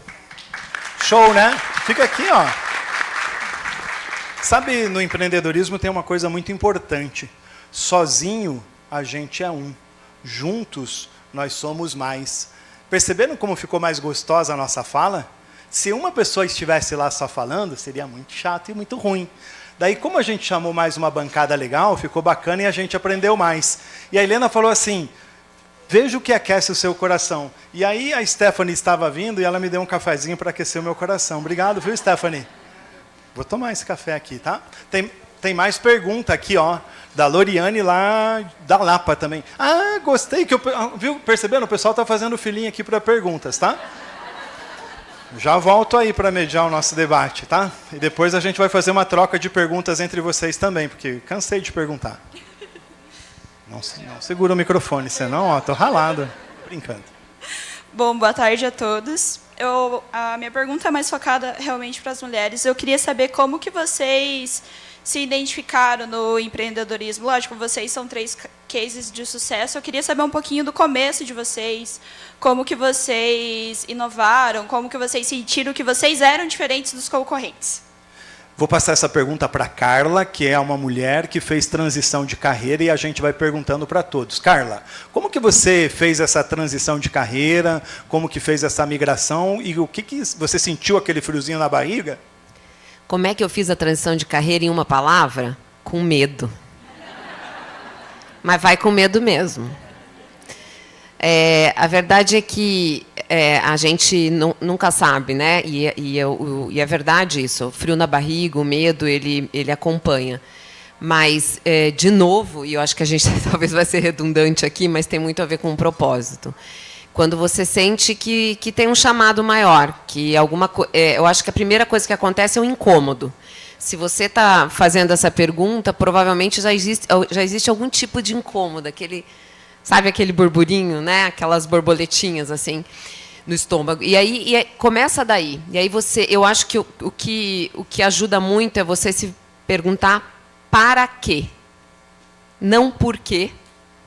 show, né? Fica aqui, ó. Sabe, no empreendedorismo tem uma coisa muito importante. Sozinho, a gente é um. Juntos, nós somos mais. Perceberam como ficou mais gostosa a nossa fala? Se uma pessoa estivesse lá só falando, seria muito chato e muito ruim. Daí, como a gente chamou mais uma bancada legal, ficou bacana e a gente aprendeu mais. E a Helena falou assim, veja o que aquece o seu coração. E aí a Stephanie estava vindo e ela me deu um cafezinho para aquecer o meu coração. Obrigado, viu, Stephanie? Vou tomar esse café aqui, tá? Tem mais pergunta aqui, ó, da Loriane lá da Lapa também. Ah, gostei, viu? Perceberam? O pessoal está fazendo filinha aqui para perguntas, tá? Já volto aí para mediar o nosso debate, tá? E depois a gente vai fazer uma troca de perguntas entre vocês também, porque cansei de perguntar. Não segura o microfone, senão, ó, tô ralado. Brincando. Bom, boa tarde a todos. A minha pergunta é mais focada realmente para as mulheres. Eu queria saber como que vocês se identificaram no empreendedorismo. Lógico, vocês são 3 cases de sucesso. Eu queria saber um pouquinho do começo de vocês, como que vocês inovaram, como que vocês sentiram que vocês eram diferentes dos concorrentes. Vou passar essa pergunta para a Carla, que é uma mulher que fez transição de carreira, e a gente vai perguntando para todos. Carla, como que você fez essa transição de carreira, como que fez essa migração, e o que você sentiu aquele friozinho na barriga? Como é que eu fiz a transição de carreira em uma palavra? Com medo. Mas vai com medo mesmo. A verdade é que a gente nunca sabe, né? E é verdade isso. O frio na barriga, o medo, ele acompanha. Mas, de novo, e eu acho que a gente talvez vai ser redundante aqui, mas tem muito a ver com o propósito. Quando você sente que tem um chamado maior, que eu acho que a primeira coisa que acontece é um incômodo. Se você está fazendo essa pergunta, provavelmente já existe algum tipo de incômodo, sabe aquele burburinho, né? Aquelas borboletinhas assim no estômago. E aí começa daí. E aí eu acho que o que ajuda muito é você se perguntar para quê, não por quê.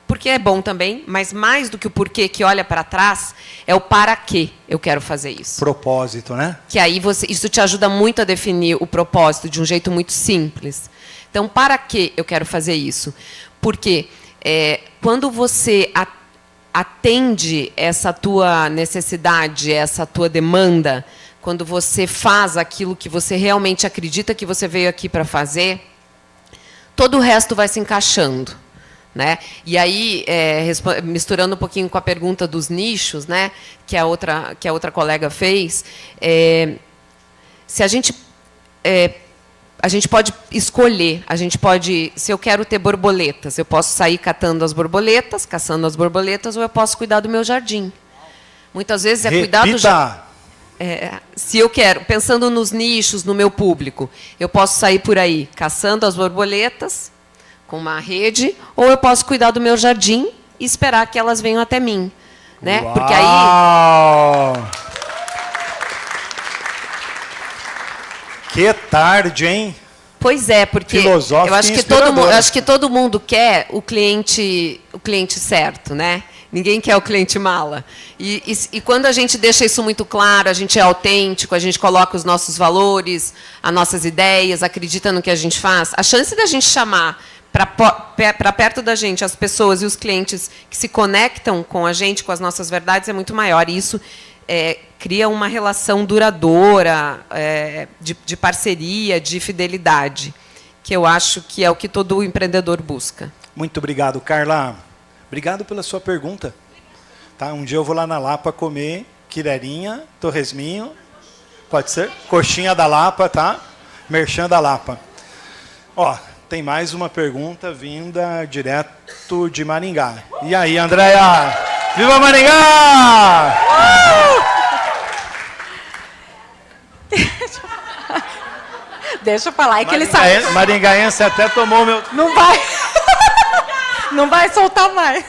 Porque é bom também, mas mais do que o porquê que olha para trás, é o para quê eu quero fazer isso. Propósito, né? Que aí isso te ajuda muito a definir o propósito de um jeito muito simples. Então, para que eu quero fazer isso? Porque quando você atende essa tua necessidade, essa tua demanda, quando você faz aquilo que você realmente acredita que você veio aqui para fazer, todo o resto vai se encaixando. Né? E aí, misturando um pouquinho com a pergunta dos nichos, né, que a outra colega fez, se a gente pode escolher, se eu quero ter borboletas, eu posso sair caçando as borboletas, ou eu posso cuidar do meu jardim. Muitas vezes cuidar do jardim. Se eu quero, pensando nos nichos, no meu público, eu posso sair por aí caçando as borboletas, com uma rede, ou eu posso cuidar do meu jardim e esperar que elas venham até mim. Né? Porque aí... Que tarde, hein? Pois é, porque eu acho que todo mundo quer o cliente certo, né? Ninguém quer o cliente mala. E quando a gente deixa isso muito claro, a gente é autêntico, a gente coloca os nossos valores, as nossas ideias, acredita no que a gente faz, a chance da gente chamar para perto da gente as pessoas e os clientes que se conectam com a gente, com as nossas verdades, é muito maior. E isso cria uma relação duradoura, de parceria, de fidelidade, que eu acho que é o que todo empreendedor busca. Muito obrigado, Carla. Obrigado pela sua pergunta. Tá? Um dia eu vou lá na Lapa comer quirerinha, torresminho, pode ser? Coxinha da Lapa, tá? Merchan da Lapa. Ó, tem mais uma pergunta vinda direto de Maringá. E aí, Andréia? Viva Maringá! Deixa eu falar, é que ele sabe. Maringaense até tomou meu... Não vai. Não vai soltar mais.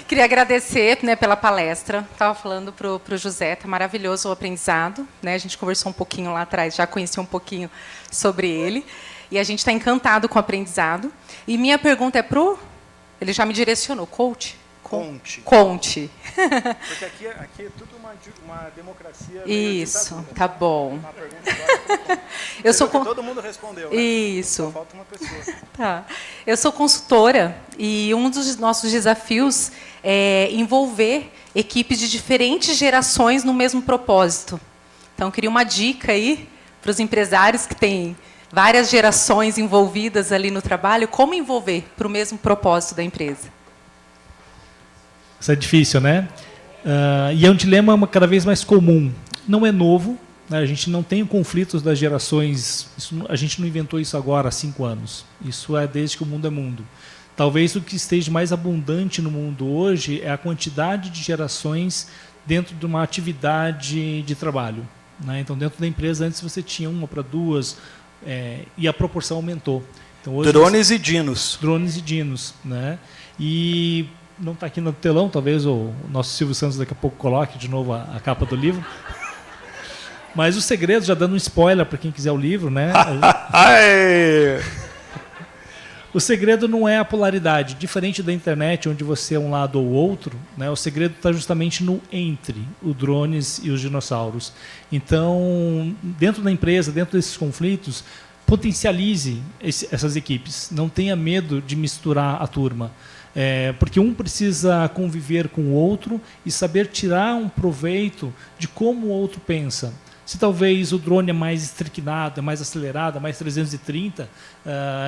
Queria agradecer, né, pela palestra. Estava falando para o José, está maravilhoso o aprendizado. Né? A gente conversou um pouquinho lá atrás, já conheci um pouquinho sobre ele. E a gente está encantado com o aprendizado. E minha pergunta é para o... Ele já me direcionou, coach? Conte. Conte. Porque aqui é tudo uma democracia. Isso, tá bom. Uma pergunta agora, eu sou todo mundo respondeu, né? Isso. Só falta uma pessoa. Tá. Eu sou consultora e um dos nossos desafios é envolver equipes de diferentes gerações no mesmo propósito. Então, eu queria uma dica aí para os empresários que têm várias gerações envolvidas ali no trabalho, como envolver para o mesmo propósito da empresa. Isso é difícil, né? E é um dilema cada vez mais comum. Não é novo, né? A gente não tem conflitos das gerações. A gente não inventou isso agora há 5 anos. Isso é desde que o mundo é mundo. Talvez o que esteja mais abundante no mundo hoje é a quantidade de gerações dentro de uma atividade de trabalho. Né? Então, dentro da empresa, antes você tinha 1 para 2, e a proporção aumentou. Então, hoje drones e dinos. Drones e dinos. Né? E... não está aqui no telão, talvez o nosso Silvio Santos daqui a pouco coloque de novo a capa do livro. Mas o segredo, já dando um spoiler para quem quiser o livro, né? O segredo não é a polaridade. Diferente da internet, onde você é um lado ou outro, né? O segredo está justamente no entre, os drones e os dinossauros. Então, dentro da empresa, dentro desses conflitos, potencialize essas equipes. Não tenha medo de misturar a turma. Porque um precisa conviver com o outro e saber tirar um proveito de como o outro pensa. Se talvez o drone é mais estricnado, é mais acelerado, é mais 330,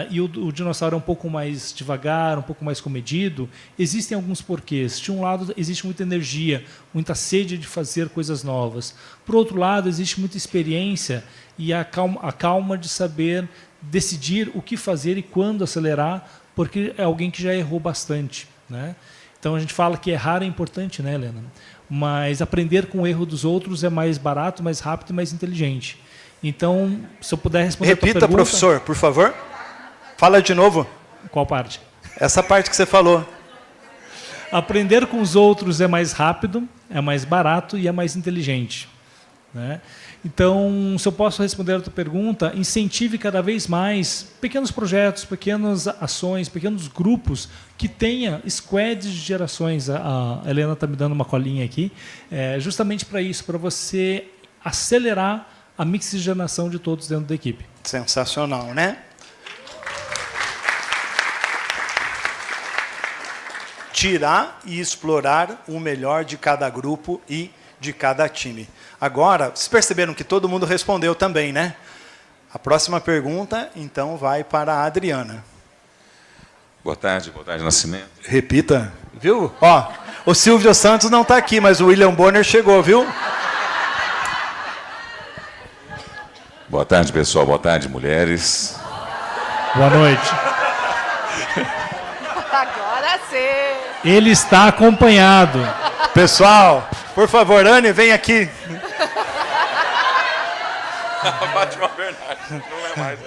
e o dinossauro é um pouco mais devagar, um pouco mais comedido, existem alguns porquês. De um lado, existe muita energia, muita sede de fazer coisas novas. Por outro lado, existe muita experiência e a calma de saber decidir o que fazer e quando acelerar, porque é alguém que já errou bastante. Né? Então, a gente fala que errar é importante, né, Helena? Mas aprender com o erro dos outros é mais barato, mais rápido e mais inteligente. Então, se eu puder responder a tua pergunta... Repita, professor, por favor. Fala de novo. Qual parte? Essa parte que você falou. Aprender com os outros é mais rápido, é mais barato e é mais inteligente. Né? Então, se eu posso responder a tua pergunta, incentive cada vez mais pequenos projetos, pequenas ações, pequenos grupos que tenha squads de gerações. A Helena está me dando uma colinha aqui, justamente para isso, para você acelerar a mixigenação de todos dentro da equipe. Sensacional, né? Tirar e explorar o melhor de cada grupo e de cada time. Agora, vocês perceberam que todo mundo respondeu também, né? A próxima pergunta, então, vai para a Adriana. Boa tarde, Nascimento. Repita, viu? Ó, o Silvio Santos não está aqui, mas o William Bonner chegou, viu? Boa tarde, pessoal. Boa tarde, mulheres. Boa noite. Agora sim. Ele está acompanhado. Pessoal, por favor, Anne, vem aqui. Fátima Bernardes, não é mais.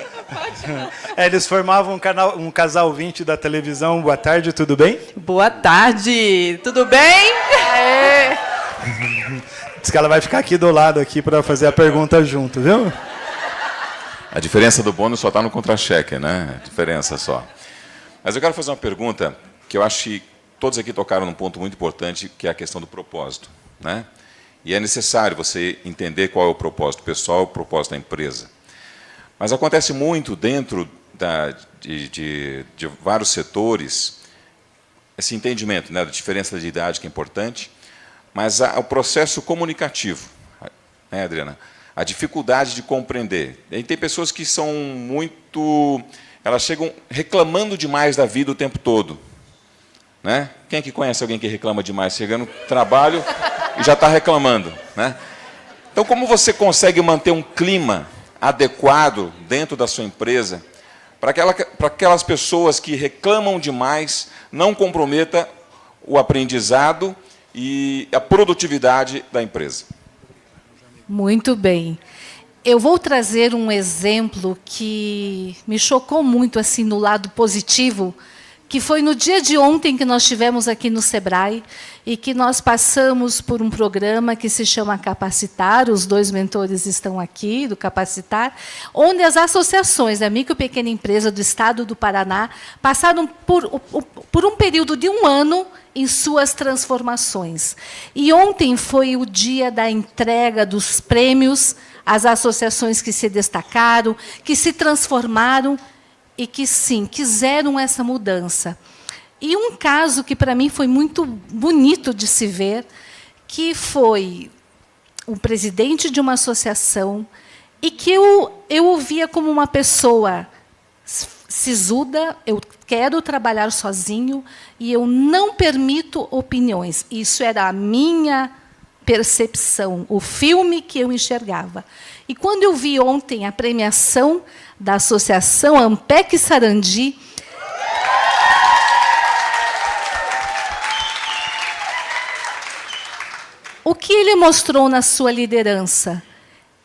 Eles formavam um casal 20 da televisão. Boa tarde, tudo bem? Boa tarde, tudo bem? Aê. Diz que ela vai ficar aqui do lado aqui para fazer a pergunta junto, viu? A diferença do bônus só está no contra-cheque, né? A diferença só. Mas eu quero fazer uma pergunta que eu acho que todos aqui tocaram num ponto muito importante, que é a questão do propósito, né? E é necessário você entender qual é o propósito pessoal, o propósito da empresa. Mas acontece muito dentro de vários setores esse entendimento, né, da diferença de idade, que é importante, mas o processo comunicativo, né, Adriana? A dificuldade de compreender. E tem pessoas que são muito... Elas chegam reclamando demais da vida o tempo todo. Né? Quem é que conhece alguém que reclama demais? Chega no trabalho e já está reclamando. Né? Então, como você consegue manter um clima adequado dentro da sua empresa para aquelas pessoas que reclamam demais não comprometa o aprendizado e a produtividade da empresa? Muito bem. Eu vou trazer um exemplo que me chocou muito assim no lado positivo, que foi no dia de ontem que nós tivemos aqui no Sebrae e que nós passamos por um programa que se chama Capacitar, os 2 mentores estão aqui, do Capacitar, onde as associações da micro e pequena empresa do Estado do Paraná passaram por um período de 1 ano em suas transformações. E ontem foi o dia da entrega dos prêmios às associações que se destacaram, que se transformaram e que, sim, quiseram essa mudança. E um caso que, para mim, foi muito bonito de se ver, que foi o presidente de uma associação e que eu o via como uma pessoa sisuda, eu quero trabalhar sozinho e eu não permito opiniões. Isso era a minha percepção, o filme que eu enxergava. E quando eu vi ontem a premiação da Associação Ampec Sarandi, o que ele mostrou na sua liderança?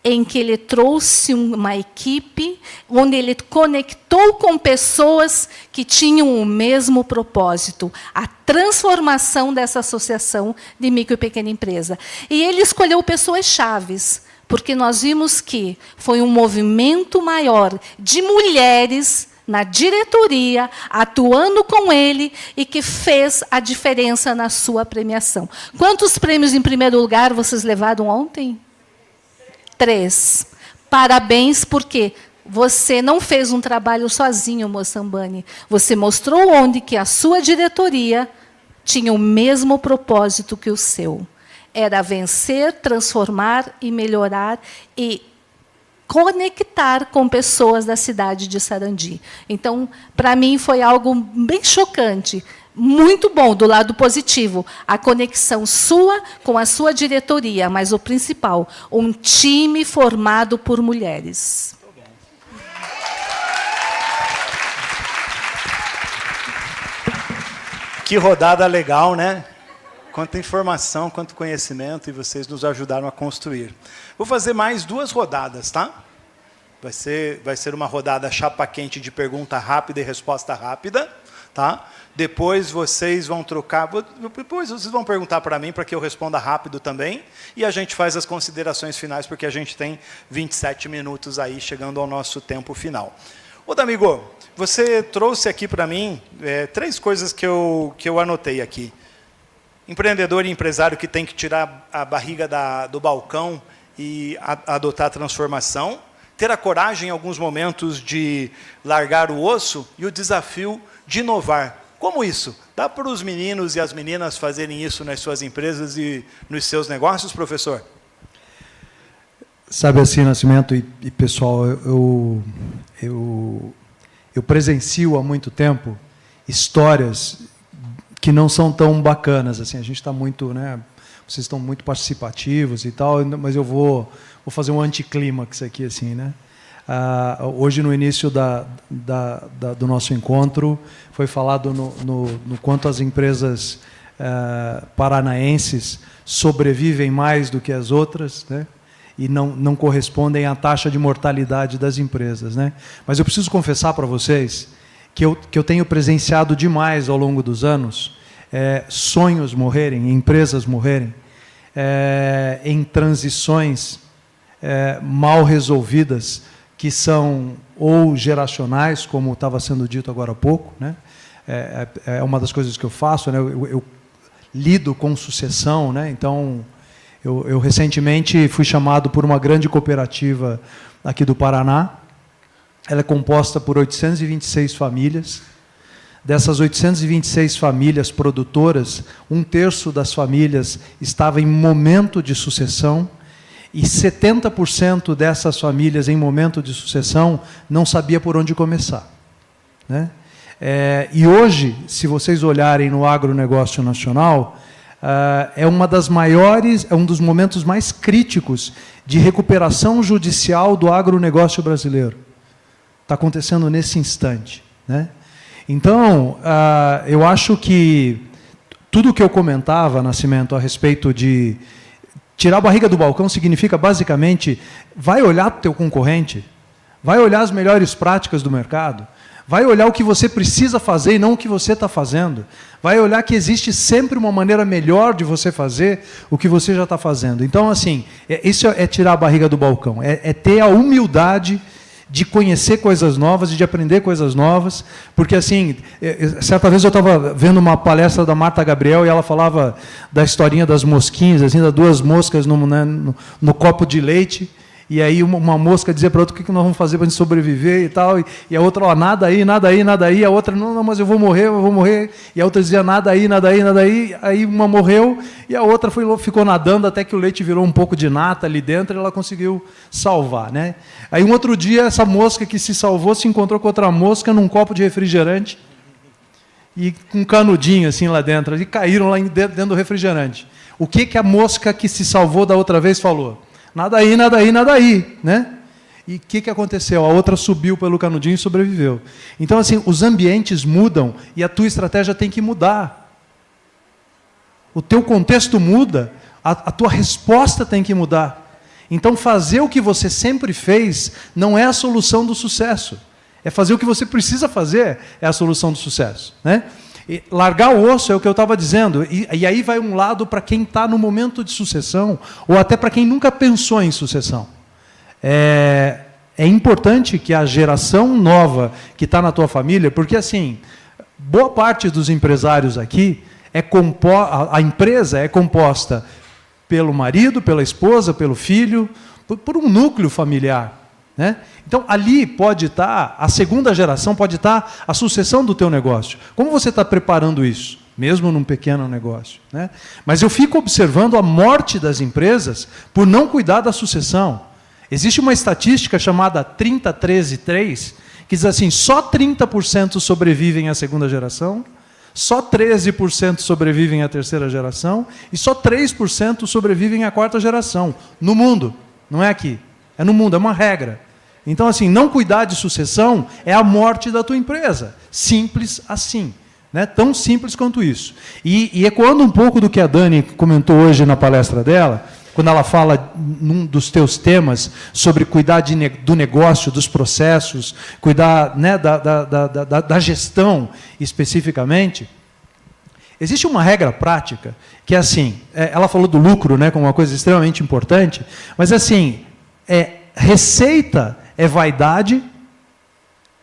Em que ele trouxe uma equipe, onde ele conectou com pessoas que tinham o mesmo propósito, a transformação dessa associação de micro e pequena empresa. E ele escolheu pessoas chaves, porque nós vimos que foi um movimento maior de mulheres na diretoria, atuando com ele, e que fez a diferença na sua premiação. Quantos prêmios em primeiro lugar vocês levaram ontem? 3. Parabéns, porque você não fez um trabalho sozinho, Moçambani. Você mostrou onde que a sua diretoria tinha o mesmo propósito que o seu. Era vencer, transformar e melhorar e conectar com pessoas da cidade de Sarandi. Então, para mim, foi algo bem chocante. Muito bom, do lado positivo, a conexão sua com a sua diretoria, mas o principal, um time formado por mulheres. Que rodada legal, né? Quanta informação, quanto conhecimento, e vocês nos ajudaram a construir. Vou fazer mais 2 rodadas, tá? Vai ser uma rodada chapa quente de pergunta rápida e resposta rápida, tá? Depois vocês vão trocar, depois vocês vão perguntar para mim, para que eu responda rápido também, e a gente faz as considerações finais, porque a gente tem 27 minutos aí, chegando ao nosso tempo final. Ô, D'Amigo, você trouxe aqui para mim 3 coisas que eu anotei aqui. Empreendedor e empresário que tem que tirar a barriga do balcão e adotar a transformação, ter a coragem, em alguns momentos, de largar o osso e o desafio de inovar. Como isso? Dá para os meninos e as meninas fazerem isso nas suas empresas e nos seus negócios, professor? Sabe assim, Nascimento e pessoal, eu presencio há muito tempo histórias que não são tão bacanas. Assim, a gente está muito, né? Vocês estão muito participativos e tal, mas eu vou fazer um anticlímax aqui, assim, né? Hoje, no início do nosso encontro, foi falado no quanto as empresas paranaenses sobrevivem mais do que as outras, né? e não correspondem à taxa de mortalidade das empresas, né? Mas eu preciso confessar para vocês que eu tenho presenciado demais ao longo dos anos sonhos morrerem, empresas morrerem, em transições mal resolvidas, que são ou geracionais, como estava sendo dito agora há pouco, né? É uma das coisas que eu faço, né? Eu lido com sucessão, né? Então, eu recentemente fui chamado por uma grande cooperativa aqui do Paraná. Ela é composta por 826 famílias. Dessas 826 famílias produtoras, 1/3 das famílias estava em momento de sucessão, e 70% dessas famílias em momento de sucessão não sabia por onde começar, né? E hoje, se vocês olharem no agronegócio nacional, é uma das maiores, é um dos momentos mais críticos de recuperação judicial do agronegócio brasileiro. Está acontecendo nesse instante, né? Então, eu acho que tudo o que eu comentava, Nascimento, a respeito de tirar a barriga do balcão, significa, basicamente, vai olhar para o teu concorrente, vai olhar as melhores práticas do mercado, vai olhar o que você precisa fazer e não o que você está fazendo. Vai olhar que existe sempre uma maneira melhor de você fazer o que você já está fazendo. Então, assim, isso é tirar a barriga do balcão, é ter a humildade de conhecer coisas novas e de aprender coisas novas, porque, assim, certa vez eu estava vendo uma palestra da Marta Gabriel e ela falava da historinha das mosquinhas, assim, das 2 moscas no copo de leite, e aí uma mosca dizia para a outra: o que nós vamos fazer para a gente sobreviver e tal, e a outra: nada aí, nada aí, nada aí, a outra: não, mas eu vou morrer, e a outra dizia: nada aí, nada aí, nada aí, aí uma morreu, e a outra ficou nadando até que o leite virou um pouco de nata ali dentro, e ela conseguiu salvar, né? Aí um outro dia, essa mosca que se salvou se encontrou com outra mosca num copo de refrigerante, e com um canudinho assim lá dentro, e caíram lá dentro do refrigerante. O que a mosca que se salvou da outra vez falou? Nada aí, nada aí, nada aí, né? E o que aconteceu? A outra subiu pelo canudinho e sobreviveu. Então, assim, os ambientes mudam e a tua estratégia tem que mudar. O teu contexto muda, a tua resposta tem que mudar. Então, fazer o que você sempre fez não é a solução do sucesso. É fazer o que você precisa fazer, é a solução do sucesso, né? E largar o osso é o que eu estava dizendo. E aí vai um lado para quem está no momento de sucessão, ou até para quem nunca pensou em sucessão. É importante que a geração nova que está na tua família, porque, assim, boa parte dos empresários aqui, a empresa é composta pelo marido, pela esposa, pelo filho, por um núcleo familiar, né? Então, ali pode estar, a segunda geração pode estar a sucessão do teu negócio. Como você está preparando isso? Mesmo num pequeno negócio, né? Mas eu fico observando a morte das empresas por não cuidar da sucessão. Existe uma estatística chamada 30-13-3, que diz assim: só 30% sobrevivem à segunda geração, só 13% sobrevivem à terceira geração e só 3% sobrevivem à quarta geração. No mundo, não é aqui. É no mundo, é uma regra. Então, assim, não cuidar de sucessão é a morte da tua empresa. Simples assim, né? Tão simples quanto isso. E ecoando um pouco do que a Dani comentou hoje na palestra dela, quando ela fala num dos teus temas sobre cuidar do negócio, dos processos, cuidar, né, da gestão especificamente, existe uma regra prática que é assim, ela falou do lucro, né, como uma coisa extremamente importante, mas assim, receita é vaidade,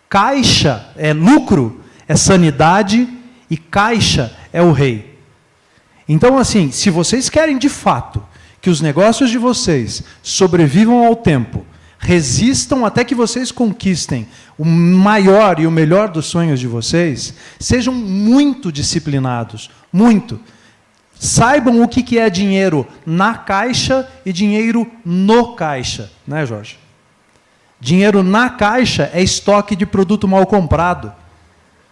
caixa é lucro, é sanidade, e caixa é o rei. Então, assim, se vocês querem de fato que os negócios de vocês sobrevivam ao tempo, resistam até que vocês conquistem o maior e o melhor dos sonhos de vocês, sejam muito disciplinados, muito. Saibam o que é dinheiro na caixa e dinheiro no caixa, né, Jorge? Dinheiro na caixa é estoque de produto mal comprado.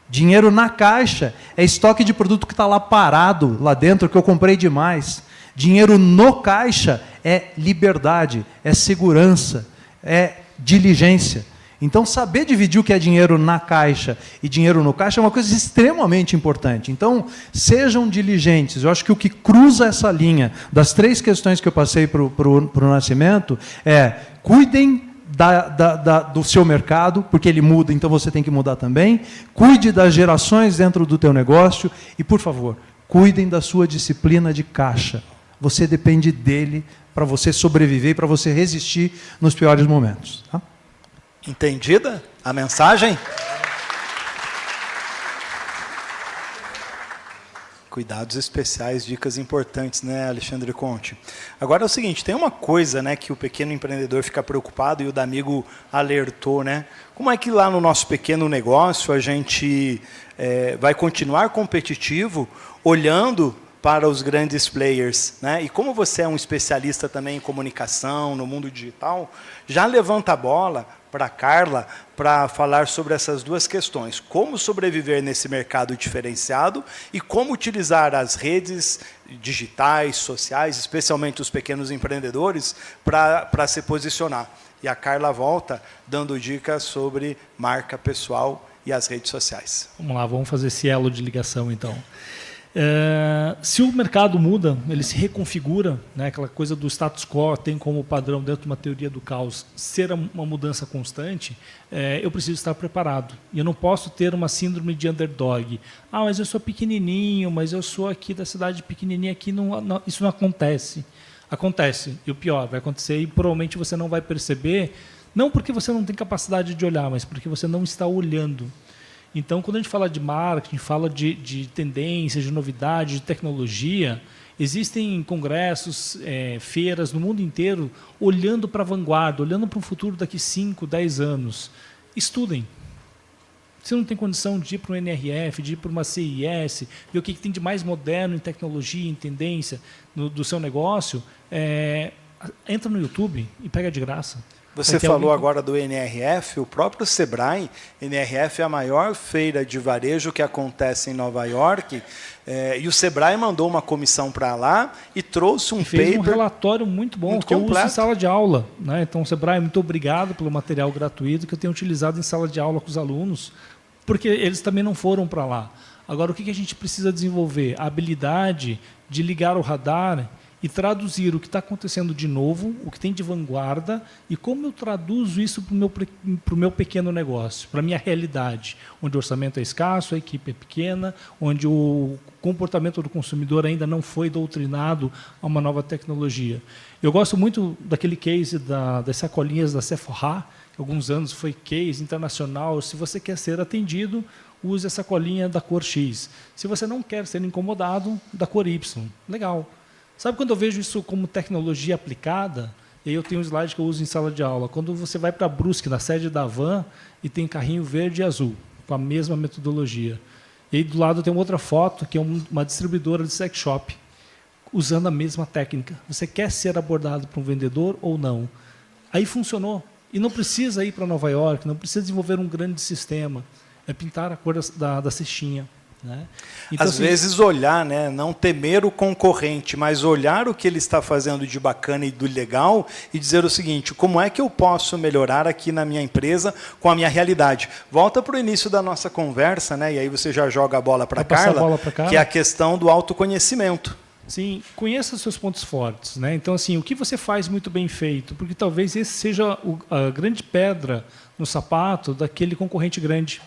Dinheiro na caixa é estoque de produto que está lá parado, lá dentro, que eu comprei demais. Dinheiro no caixa é liberdade, é segurança, é diligência. Então, saber dividir o que é dinheiro na caixa e dinheiro no caixa é uma coisa extremamente importante. Então, sejam diligentes. Eu acho que o que cruza essa linha das 3 questões que eu passei para o Nascimento é: cuidem do seu mercado, porque ele muda, então você tem que mudar também. Cuide das gerações dentro do teu negócio e, por favor, cuidem da sua disciplina de caixa. Você depende dele para você sobreviver, para você resistir nos piores momentos. Tá? Entendida a mensagem? Cuidados especiais, dicas importantes, né, Alexandre Conte? Agora é o seguinte, tem uma coisa, né, que o pequeno empreendedor fica preocupado e o D'Amigo alertou, né? Como é que lá no nosso pequeno negócio a gente vai continuar competitivo olhando para os grandes players, né? E como você é um especialista também em comunicação, no mundo digital, já levanta a bola para a Carla para falar sobre essas 2 questões. Como sobreviver nesse mercado diferenciado e como utilizar as redes digitais, sociais, especialmente os pequenos empreendedores, para se posicionar. E a Carla volta dando dicas sobre marca pessoal e as redes sociais. Vamos lá, vamos fazer esse elo de ligação, então. Se o mercado muda, ele se reconfigura, né, aquela coisa do status quo tem como padrão, dentro de uma teoria do caos, ser uma mudança constante, eu preciso estar preparado. E eu não posso ter uma síndrome de underdog. Ah, mas eu sou pequenininho, mas eu sou aqui da cidade pequenininha, aqui isso não acontece. Acontece, e o pior, vai acontecer e provavelmente você não vai perceber, não porque você não tem capacidade de olhar, mas porque você não está olhando. Então, quando a gente fala de marketing, fala de tendências, de novidade, de tecnologia, existem congressos, feiras no mundo inteiro olhando para a vanguarda, olhando para o futuro daqui 5, 10 anos. Estudem. Você não tem condição de ir para um NRF, de ir para uma CIS, ver o que tem de mais moderno em tecnologia, em tendência do seu negócio, entra no YouTube e pega de graça. Você falou agora do NRF, o próprio Sebrae, NRF é a maior feira de varejo que acontece em Nova York, e o Sebrae mandou uma comissão para lá e trouxe um fez paper... um relatório muito bom, que eu uso em sala de aula, né? Então, Sebrae, muito obrigado pelo material gratuito que eu tenho utilizado em sala de aula com os alunos, porque eles também não foram para lá. Agora, o que a gente precisa desenvolver? A habilidade de ligar o radar e traduzir o que está acontecendo de novo, o que tem de vanguarda, e como eu traduzo isso para o meu pequeno negócio, para a minha realidade, onde o orçamento é escasso, a equipe é pequena, onde o comportamento do consumidor ainda não foi doutrinado a uma nova tecnologia. Eu gosto muito daquele case das sacolinhas da Sephora, que há alguns anos foi case internacional. Se você quer ser atendido, use a sacolinha da cor X. Se você não quer ser incomodado, da cor Y. Legal. Sabe quando eu vejo isso como tecnologia aplicada? E aí eu tenho um slide que eu uso em sala de aula. Quando você vai para Brusque, na sede da Van, e tem carrinho verde e azul, com a mesma metodologia. E aí do lado tem outra foto, que é uma distribuidora de sex shop, usando a mesma técnica. Você quer ser abordado por um vendedor ou não? Aí funcionou. E não precisa ir para Nova York, não precisa desenvolver um grande sistema. É pintar a cor da cestinha. Né? Então, às vezes olhar, né, não temer o concorrente, mas olhar o que ele está fazendo de bacana e do legal e dizer o seguinte: como é que eu posso melhorar aqui na minha empresa com a minha realidade? Volta para o início da nossa conversa, né, e aí você já joga a bola para a Carla, que é a questão do autoconhecimento. Sim, conheça os seus pontos fortes, né? Então, assim, o que você faz muito bem feito, porque talvez esse seja a grande pedra no sapato daquele concorrente grande.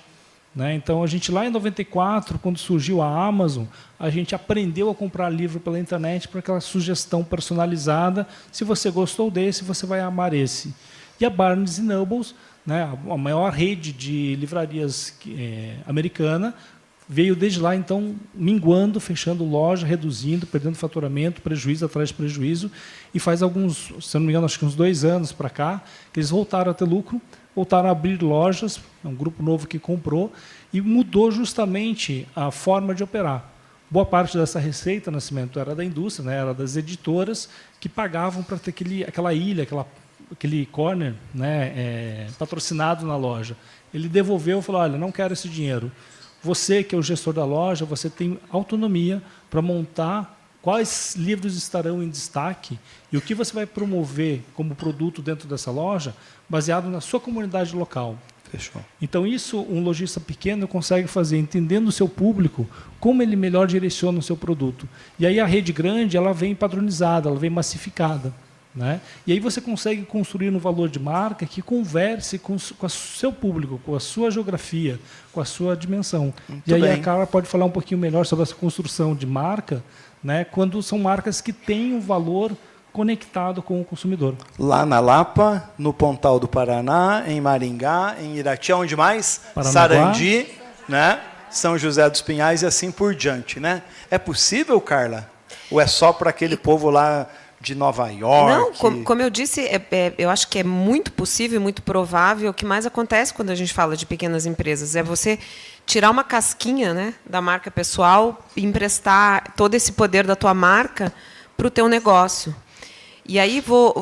Então, a gente lá em 94, quando surgiu a Amazon, a gente aprendeu a comprar livro pela internet para aquela sugestão personalizada. Se você gostou desse, você vai amar esse. E a Barnes & Noble, né, a maior rede de livrarias americana, veio desde lá, então, minguando, fechando loja, reduzindo, perdendo faturamento, prejuízo atrás de prejuízo. E faz alguns, se não me engano, acho que uns 2 anos para cá, que eles voltaram a ter lucro, voltaram a abrir lojas, é um grupo novo que comprou, e mudou justamente a forma de operar. Boa parte dessa receita, Nascimento, era da indústria, né, era das editoras, que pagavam para ter aquela ilha, aquele corner, né, patrocinado na loja. Ele devolveu e falou: olha, não quero esse dinheiro. Você, que é o gestor da loja, você tem autonomia para montar quais livros estarão em destaque e o que você vai promover como produto dentro dessa loja, baseado na sua comunidade local. Fechou. Então, isso um lojista pequeno consegue fazer, entendendo o seu público, como ele melhor direciona o seu produto. E aí a rede grande ela vem padronizada, ela vem massificada. Né? E aí você consegue construir um valor de marca que converse com o seu público, com a sua geografia, com a sua dimensão. Muito e aí bem. a Carla pode falar um pouquinho melhor sobre essa construção de marca, né? Quando são marcas que têm um valor conectado com o consumidor. Lá na Lapa, no Pontal do Paraná, em Maringá, em Irati, onde mais? Paranaguá. Sarandi, né? São José dos Pinhais e assim por diante, né? É possível, Carla? Ou é só para aquele povo lá de Nova York? Não, como eu disse, eu acho que é muito possível e muito provável. O que mais acontece quando a gente fala de pequenas empresas é você tirar uma casquinha, né, da marca pessoal e emprestar todo esse poder da tua marca para o teu negócio. E aí vou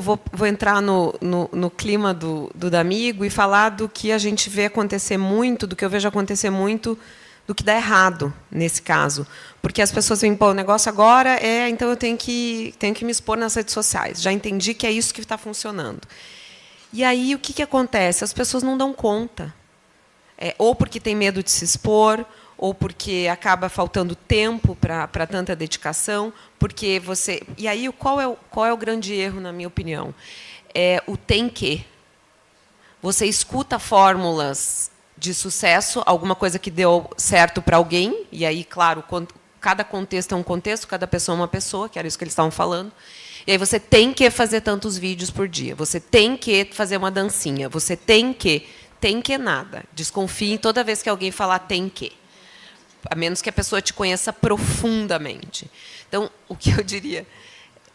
entrar no clima do Damigo e falar do que a gente vê acontecer muito, do que eu vejo acontecer muito, do que dá errado nesse caso. Porque as pessoas veem, pô, o negócio agora então eu tenho que me expor nas redes sociais. Já entendi que é isso que está funcionando. E aí o que acontece? As pessoas não dão conta. Ou porque tem medo de se expor, ou porque acaba faltando tempo para tanta dedicação, porque você... E aí qual é o grande erro, na minha opinião? É o tem que. Você escuta fórmulas de sucesso, alguma coisa que deu certo para alguém, e aí, claro, cada contexto é um contexto, cada pessoa é uma pessoa, que era isso que eles estavam falando, e aí você tem que fazer tantos vídeos por dia, você tem que fazer uma dancinha, você tem que nada. Desconfie toda vez que alguém falar tem que, a menos que a pessoa te conheça profundamente. Então, o que eu diria,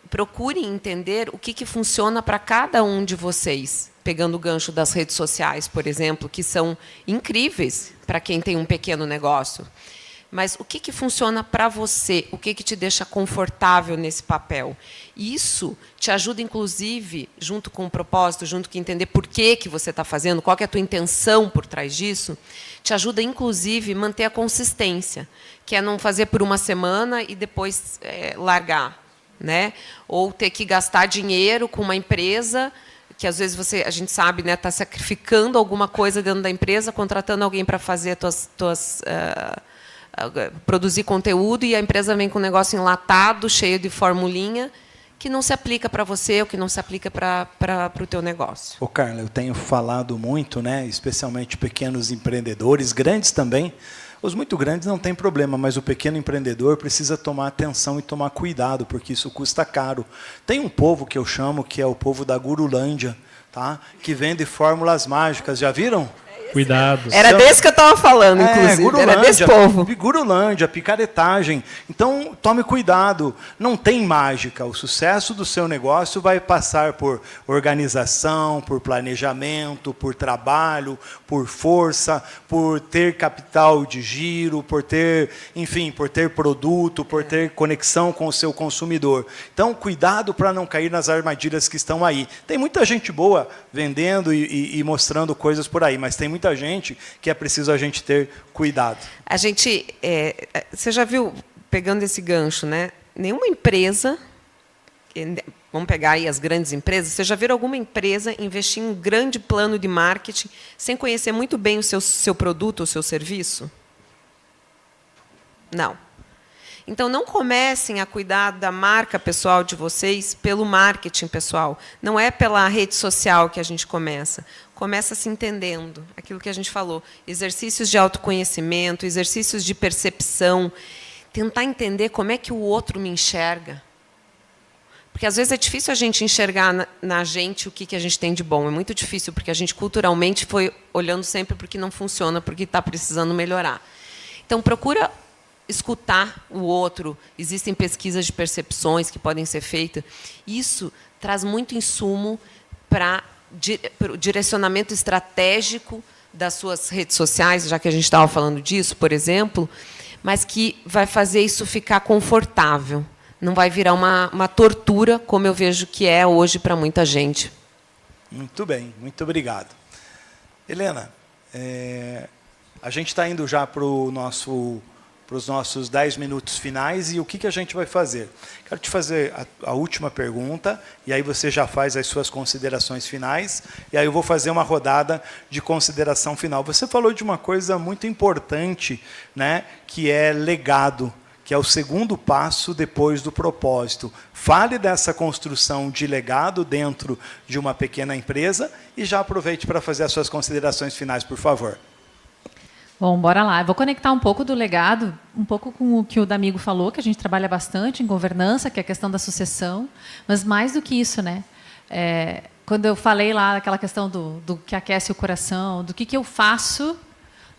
procurem entender o que funciona para cada um de vocês, pegando o gancho das redes sociais, por exemplo, que são incríveis para quem tem um pequeno negócio. Mas o que funciona para você? O que te deixa confortável nesse papel? Isso te ajuda, inclusive, junto com o propósito, junto com entender por que você está fazendo, qual que é a tua intenção por trás disso, te ajuda, inclusive, manter a consistência, que é não fazer por uma semana e depois largar, né? Ou ter que gastar dinheiro com uma empresa que às vezes a gente sabe, né, está sacrificando alguma coisa dentro da empresa, contratando alguém para fazer produzir conteúdo, e a empresa vem com um negócio enlatado, cheio de formulinha, que não se aplica para você, ou que não se aplica para o teu negócio. Ô, Carla, eu tenho falado muito, né, especialmente pequenos empreendedores, grandes também. Os muito grandes não tem problema, mas o pequeno empreendedor precisa tomar atenção e tomar cuidado, porque isso custa caro. Tem um povo que eu chamo, que é o povo da Gurulândia, tá? Que vende fórmulas mágicas. Já viram? Cuidado. Era desse que eu estava falando, inclusive. Era desse povo. Gurulândia, picaretagem. Então, tome cuidado. Não tem mágica. O sucesso do seu negócio vai passar por organização, por planejamento, por trabalho, por força, por ter capital de giro, por ter, enfim, por ter produto, por ter conexão com o seu consumidor. Então, cuidado para não cair nas armadilhas que estão aí. Tem muita gente boa vendendo e mostrando coisas por aí, mas tem muita gente que é preciso a gente ter cuidado. A gente, você já viu, pegando esse gancho, né? Nenhuma empresa, vamos pegar aí as grandes empresas, você já viu alguma empresa investir em um grande plano de marketing sem conhecer muito bem o seu produto ou seu serviço? Não. Então, não comecem a cuidar da marca pessoal de vocês pelo marketing pessoal. Não é pela rede social que a gente começa. Começa se entendendo, aquilo que a gente falou. Exercícios de autoconhecimento, exercícios de percepção. Tentar entender como é que o outro me enxerga. Porque, às vezes, é difícil a gente enxergar na gente o que a gente tem de bom. É muito difícil, porque a gente, culturalmente, foi olhando sempre para o que não funciona, porque está precisando melhorar. Então, procura escutar o outro. Existem pesquisas de percepções que podem ser feitas. Isso traz muito insumo para o direcionamento estratégico das suas redes sociais, já que a gente estava falando disso, por exemplo, mas que vai fazer isso ficar confortável. Não vai virar uma tortura, como eu vejo que é hoje para muita gente. Muito bem, muito obrigado. Helena, a gente está indo já para o nosso para os nossos 10 minutos finais. E o que a gente vai fazer? Quero te fazer a última pergunta, e aí você já faz as suas considerações finais, e aí eu vou fazer uma rodada de consideração final. Você falou de uma coisa muito importante, né, que é legado, que é o segundo passo depois do propósito. Fale dessa construção de legado dentro de uma pequena empresa e já aproveite para fazer as suas considerações finais, por favor. Bom, bora lá. Eu vou conectar um pouco do legado, um pouco com o que o D'Amigo falou, que a gente trabalha bastante em governança, que é a questão da sucessão, mas mais do que isso, né? Quando eu falei lá aquela questão do que aquece o coração, do que eu faço,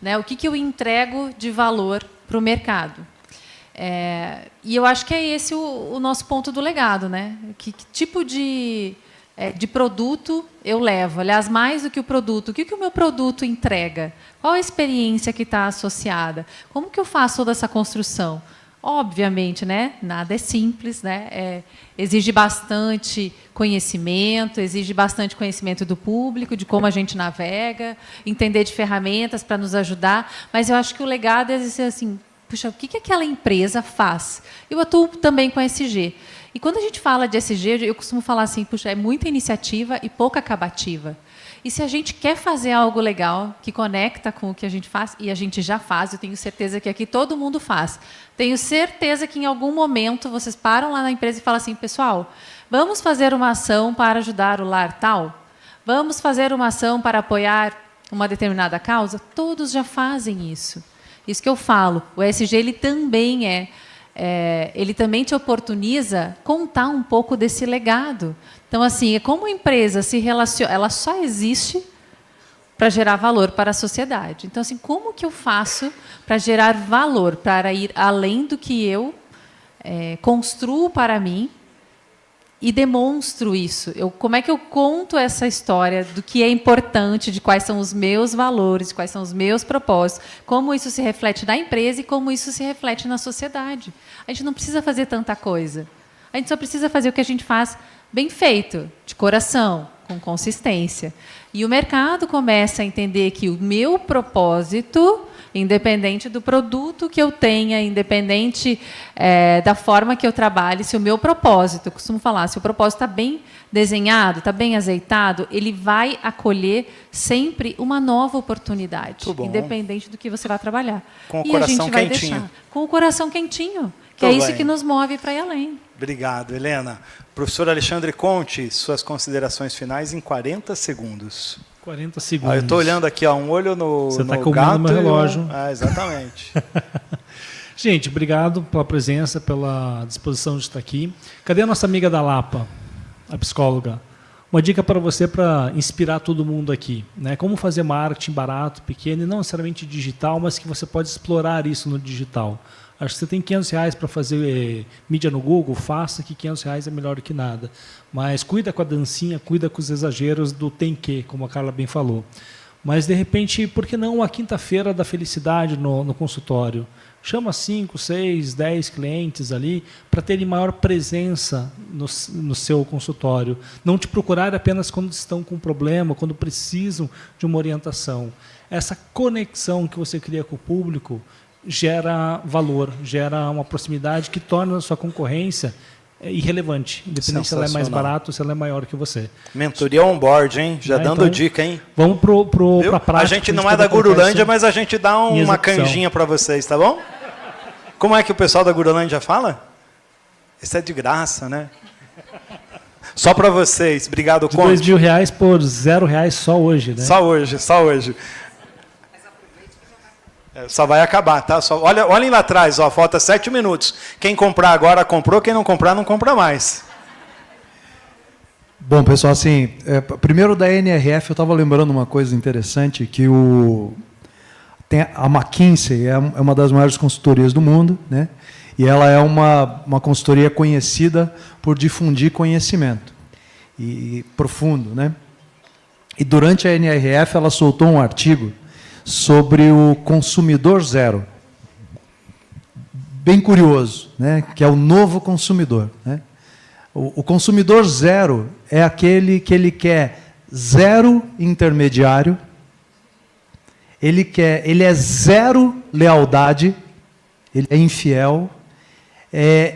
né? O que eu entrego de valor para o mercado. E eu acho que é esse o nosso ponto do legado, né? Que tipo de produto eu levo? Aliás, mais do que o produto, o que o meu produto entrega? Qual a experiência que está associada? Como que eu faço toda essa construção? Obviamente, né? Nada é simples, né? Exige bastante conhecimento, exige bastante conhecimento do público, de como a gente navega, entender de ferramentas para nos ajudar. Mas eu acho que o legado é dizer assim, puxa, o que aquela empresa faz? Eu atuo também com SG. E quando a gente fala de SG, eu costumo falar assim, puxa, é muita iniciativa e pouca acabativa. E se a gente quer fazer algo legal, que conecta com o que a gente faz, e a gente já faz, eu tenho certeza que aqui todo mundo faz. Tenho certeza que em algum momento vocês param lá na empresa e falam assim, pessoal, vamos fazer uma ação para ajudar o lar tal? Vamos fazer uma ação para apoiar uma determinada causa? Todos já fazem isso. Isso que eu falo, o ESG ele também ele também te oportuniza contar um pouco desse legado. Então, assim, como a empresa se relaciona, ela só existe para gerar valor para a sociedade. Então, assim, como que eu faço para gerar valor, para ir além do que eu construo para mim e demonstro isso? Como é que eu conto essa história do que é importante, de quais são os meus valores, de quais são os meus propósitos, como isso se reflete na empresa e como isso se reflete na sociedade? A gente não precisa fazer tanta coisa. A gente só precisa fazer o que a gente faz bem feito, de coração, com consistência. E o mercado começa a entender que o meu propósito, independente do produto que eu tenha, independente da forma que eu trabalhe, se o meu propósito, eu costumo falar, se o propósito está bem desenhado, está bem azeitado, ele vai acolher sempre uma nova oportunidade, independente do que você vai trabalhar. Com o coração quentinho. Com o coração quentinho, que é isso que nos move para ir além. Obrigado, Helena. Professor Alexandre Conte, suas considerações finais em 40 segundos. 40 segundos. Eu estou olhando aqui, ó, um olho no Você está gato. comendo meu relógio. Exatamente. Gente, obrigado pela presença, pela disposição de estar aqui. Cadê a nossa amiga da Lapa, a psicóloga? Uma dica para você para inspirar todo mundo aqui, né? Como fazer marketing barato, pequeno, e não necessariamente digital, mas que você pode explorar isso no digital. Acho que você tem R$500 para fazer mídia no Google, faça, que R$500 é melhor do que nada. Mas cuida com a dancinha, cuida com os exageros do tem que, como a Carla bem falou. Mas, de repente, por que não a quinta-feira da felicidade no consultório? Chama 5, 6, 10 clientes ali para terem maior presença no seu consultório. Não te procurar apenas quando estão com problema, quando precisam de uma orientação. Essa conexão que você cria com o público gera valor, gera uma proximidade que torna a sua concorrência irrelevante, independente se ela é mais barato ou se ela é maior que você. Mentoria on-board, hein? Já dando então, dica, hein? Vamos para a prática. A gente não é da Gurulândia, mas a gente dá uma canjinha para vocês, tá bom? Como é que o pessoal da Gurulândia fala? Isso é de graça, né? Só para vocês. Obrigado, Conte. De R$2.000 por R$0 só hoje, né? Só hoje, só hoje. Só vai acabar, tá? Olhem lá atrás, ó, falta 7 minutos. Quem comprar agora comprou, quem não comprar não compra mais. Bom, pessoal, assim, primeiro da NRF eu estava lembrando uma coisa interessante, que a McKinsey é uma das maiores consultorias do mundo, né? E ela é uma consultoria conhecida por difundir conhecimento e profundo, né? E durante a NRF ela soltou um artigo sobre o consumidor zero. Bem curioso, né? Que é o novo consumidor, né? O consumidor zero é aquele que ele quer zero intermediário, ele é zero lealdade ele é infiel,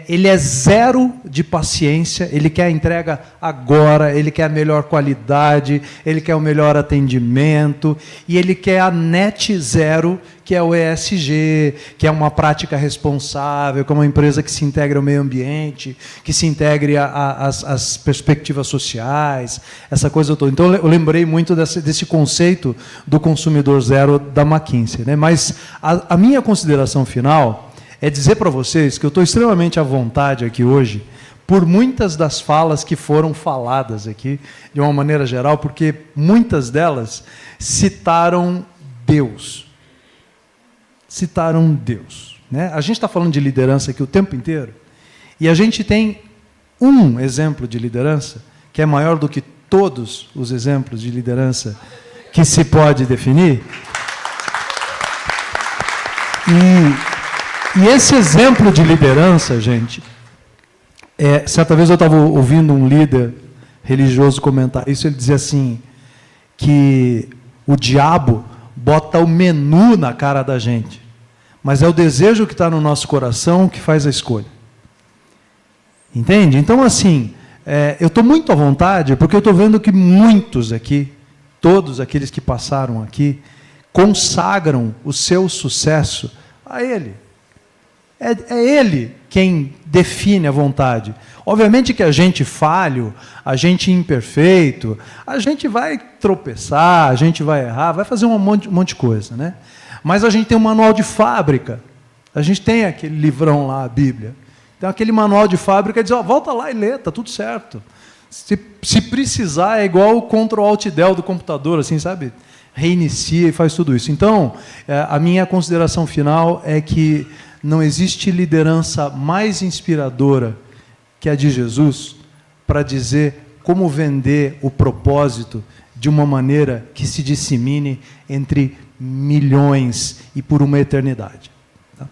ele é zero de paciência, ele quer a entrega agora, ele quer a melhor qualidade, ele quer o melhor atendimento, e ele quer a net zero, que é o ESG, que é uma prática responsável, que é uma empresa que se integra ao meio ambiente, que se integre às perspectivas sociais, essa coisa toda. Então, eu lembrei muito desse conceito do consumidor zero da McKinsey, né? Mas a minha consideração final é dizer para vocês que eu estou extremamente à vontade aqui hoje, por muitas das falas que foram faladas aqui, de uma maneira geral, porque muitas delas citaram Deus. Citaram Deus. Né? A gente está falando de liderança aqui o tempo inteiro, e a gente tem um exemplo de liderança que é maior do que todos os exemplos de liderança que se pode definir. E esse exemplo de liderança, gente, certa vez eu estava ouvindo um líder religioso comentar isso, ele dizia assim, que o diabo bota o menu na cara da gente, mas é o desejo que está no nosso coração que faz a escolha. Entende? Então, assim, eu estou muito à vontade, porque eu estou vendo que muitos aqui, todos aqueles que passaram aqui, consagram o seu sucesso a Ele. É Ele quem define a vontade. Obviamente que a gente falho, a gente imperfeito, a gente vai tropeçar, a gente vai errar, vai fazer um monte de coisa, né? Mas a gente tem um manual de fábrica. A gente tem aquele livrão lá, a Bíblia. Então, aquele manual de fábrica diz, volta lá e lê, está tudo certo. Se precisar, é igual o Ctrl-Alt-Del do computador, assim, sabe? Reinicia e faz tudo isso. Então, a minha consideração final é que não existe liderança mais inspiradora que a de Jesus para dizer como vender o propósito de uma maneira que se dissemine entre milhões e por uma eternidade. Tá?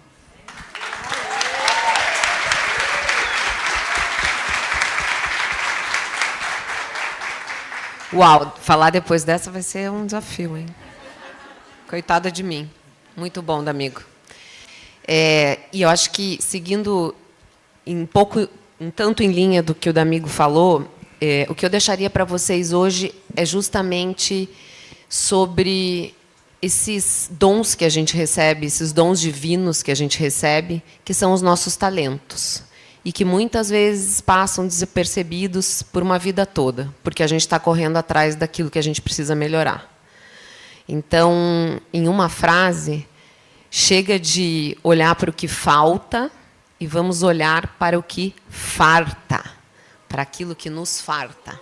Uau, falar depois dessa vai ser um desafio, hein? Coitada de mim. Muito bom, amigo. E eu acho que, seguindo tanto em linha do que o D'Amigo falou, o que eu deixaria para vocês hoje é justamente sobre esses dons que a gente recebe, esses dons divinos que a gente recebe, que são os nossos talentos, e que muitas vezes passam desapercebidos por uma vida toda, porque a gente está correndo atrás daquilo que a gente precisa melhorar. Então, em uma frase, chega de olhar para o que falta e vamos olhar para o que farta, para aquilo que nos farta.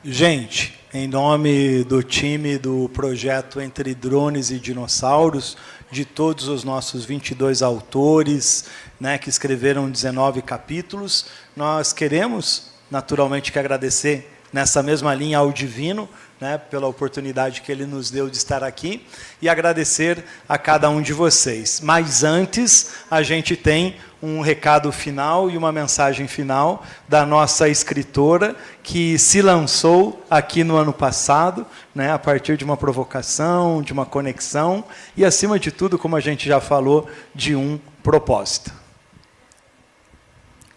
Gente, em nome do time do projeto Entre Drones e Dinossauros, de todos os nossos 22 autores, né, que escreveram 19 capítulos, nós queremos naturalmente que agradecer nessa mesma linha ao Divino, né, pela oportunidade que ele nos deu de estar aqui, e agradecer a cada um de vocês. Mas antes, a gente tem um recado final e uma mensagem final da nossa escritora, que se lançou aqui no ano passado, né, a partir de uma provocação, de uma conexão, e, acima de tudo, como a gente já falou, de um propósito.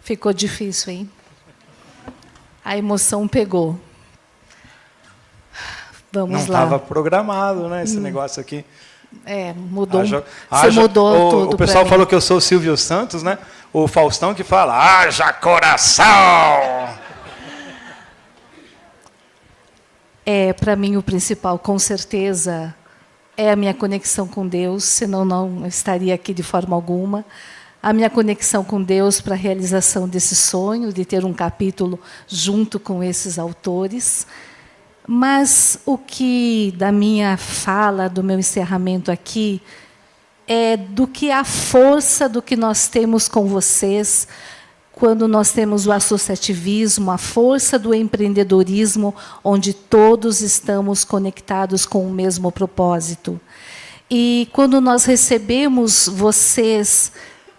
Ficou difícil, hein? A emoção pegou. Vamos lá. Não estava programado, né, esse negócio aqui. Mudou. Você mudou tudo. O pessoal falou que eu sou o Silvio Santos, né? O Faustão que fala, haja coração! Para mim, o principal, com certeza, é a minha conexão com Deus, senão não estaria aqui de forma alguma. A minha conexão com Deus para a realização desse sonho, de ter um capítulo junto com esses autores. Mas o que, da minha fala, do meu encerramento aqui, é do que a força do que nós temos com vocês, quando nós temos o associativismo, a força do empreendedorismo, onde todos estamos conectados com o mesmo propósito. E quando nós recebemos vocês,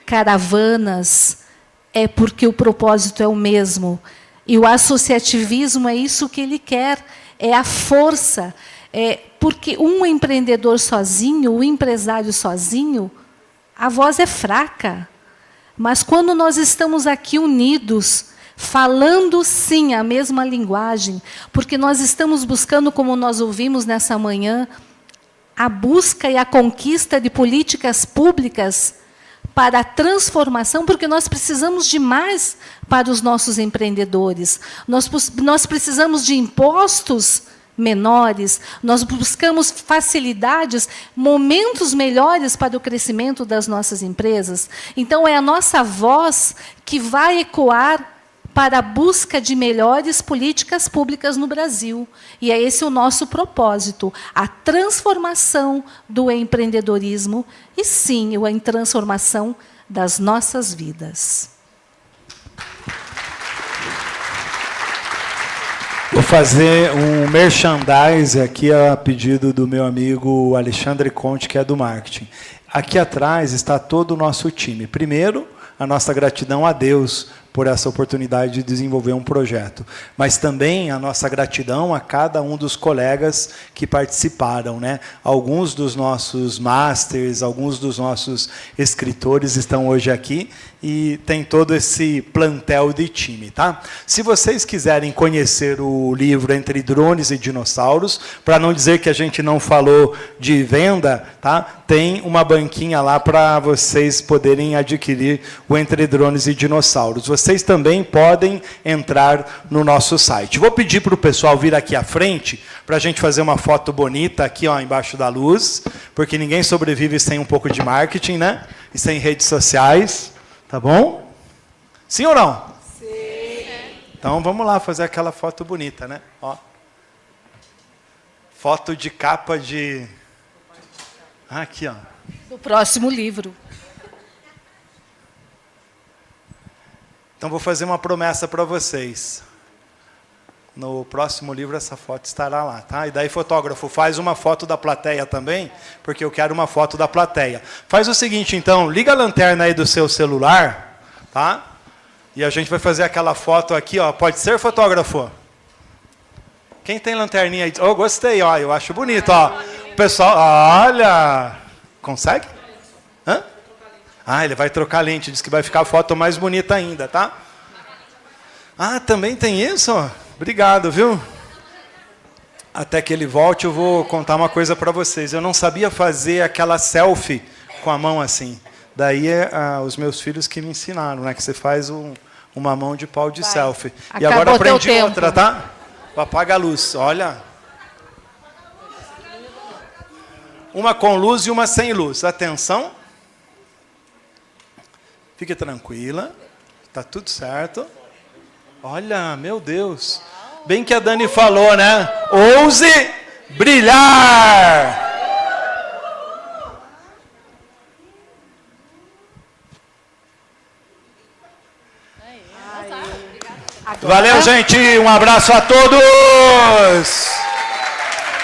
caravanas, é porque o propósito é o mesmo. E o associativismo é isso que ele quer, é a força. Porque um empreendedor sozinho, um empresário sozinho, a voz é fraca. Mas quando nós estamos aqui unidos, falando sim a mesma linguagem, porque nós estamos buscando, como nós ouvimos nessa manhã, a busca e a conquista de políticas públicas para a transformação, porque nós precisamos de mais para os nossos empreendedores. Nós precisamos de impostos menores, nós buscamos facilidades, momentos melhores para o crescimento das nossas empresas. Então, é a nossa voz que vai ecoar para a busca de melhores políticas públicas no Brasil. E é esse o nosso propósito, a transformação do empreendedorismo e, sim, a transformação das nossas vidas. Vou fazer um merchandise aqui a pedido do meu amigo Alexandre Conte, que é do marketing. Aqui atrás está todo o nosso time. Primeiro, a nossa gratidão a Deus por essa oportunidade de desenvolver um projeto. Mas também a nossa gratidão a cada um dos colegas que participaram, né? Alguns dos nossos masters, alguns dos nossos escritores estão hoje aqui e tem todo esse plantel de time, tá? Se vocês quiserem conhecer o livro Entre Drones e Dinossauros, para não dizer que a gente não falou de venda, tá? Tem uma banquinha lá para vocês poderem adquirir o Entre Drones e Dinossauros. Vocês também podem entrar no nosso site. Vou pedir para o pessoal vir aqui à frente para a gente fazer uma foto bonita aqui, ó, embaixo da luz, porque ninguém sobrevive sem um pouco de marketing, né? E sem redes sociais, tá bom? Sim ou não? Sim. Então vamos lá fazer aquela foto bonita, né? Ó. Foto de capa de... aqui, ó. Do próximo livro. Então, vou fazer uma promessa para vocês. No próximo livro, essa foto estará lá, tá? E daí, fotógrafo, faz uma foto da plateia também, porque eu quero uma foto da plateia. Faz o seguinte, então, liga a lanterna aí do seu celular, tá? E a gente vai fazer aquela foto aqui, ó. Pode ser, fotógrafo? Quem tem lanterninha aí? Oh, gostei, ó. Eu acho bonito, ó. O pessoal, olha... Consegue? Hã? Ah, ele vai trocar lente, diz que vai ficar a foto mais bonita ainda, tá? Ah, também tem isso? Obrigado, viu? Até que ele volte, eu vou contar uma coisa para vocês. Eu não sabia fazer aquela selfie com a mão assim. Daí os meus filhos que me ensinaram, né? Que você faz uma mão de pau de selfie. E agora aprendi outra, tá? Apaga a luz, olha. Uma com luz e uma sem luz. Atenção. Fique tranquila, está tudo certo. Olha, meu Deus. Bem que a Dani falou, né? Ouse brilhar. Valeu, gente. Um abraço a todos.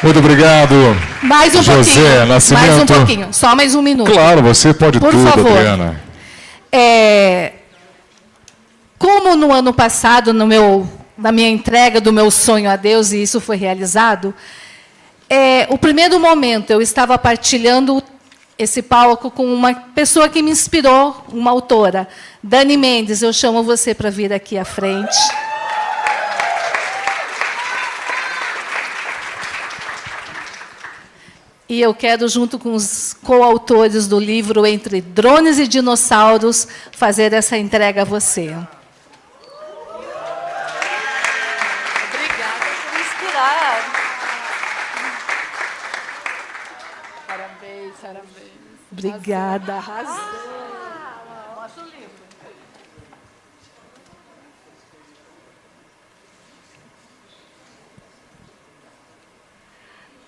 Muito obrigado. Mais um José pouquinho. Nascimento. Mais um pouquinho. Só mais um minuto. Claro, você pode por tudo, favor. Adriana. Como no ano passado, na minha entrega do meu sonho a Deus, e isso foi realizado, o primeiro momento eu estava partilhando esse palco com uma pessoa que me inspirou, uma autora, Dani Mendes. Eu chamo você para vir aqui à frente. E eu quero, junto com os coautores do livro Entre Drones e Dinossauros, fazer essa entrega a você. Obrigada por inspirar. Parabéns, parabéns. Obrigada, arrasou. Mostra o livro.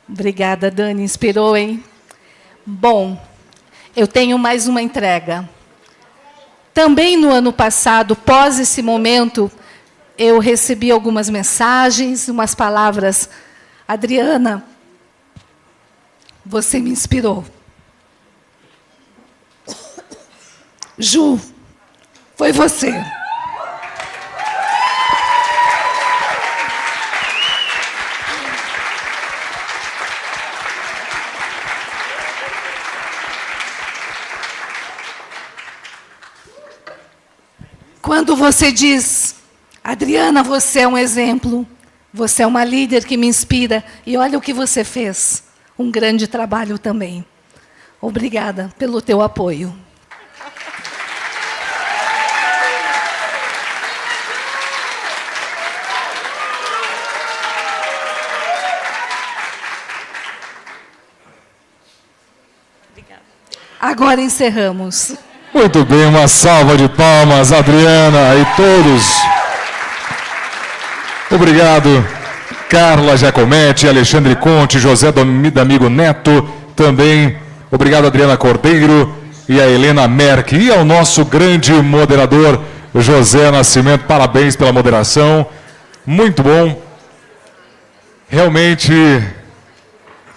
Obrigada, Dani. Inspirou, hein? Bom, eu tenho mais uma entrega. Também no ano passado, pós esse momento, eu recebi algumas mensagens, umas palavras. Adriana, você me inspirou. Ju, foi você. Quando você diz, Adriana, você é um exemplo, você é uma líder que me inspira, e olha o que você fez, um grande trabalho também. Obrigada pelo teu apoio. Agora encerramos. Muito bem, uma salva de palmas, Adriana e todos. Obrigado, Carla Giacometti, Alexandre Conte, José D'Amigo Neto, também. Obrigado, Adriana Cordeiro e a Helena Merck. E ao nosso grande moderador, José Nascimento, parabéns pela moderação. Muito bom. Realmente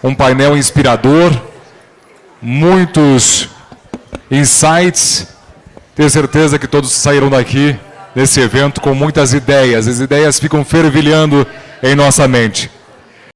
um painel inspirador. Muitos insights. Tenho certeza que todos saíram daqui nesse evento com muitas ideias. As ideias ficam fervilhando em nossa mente.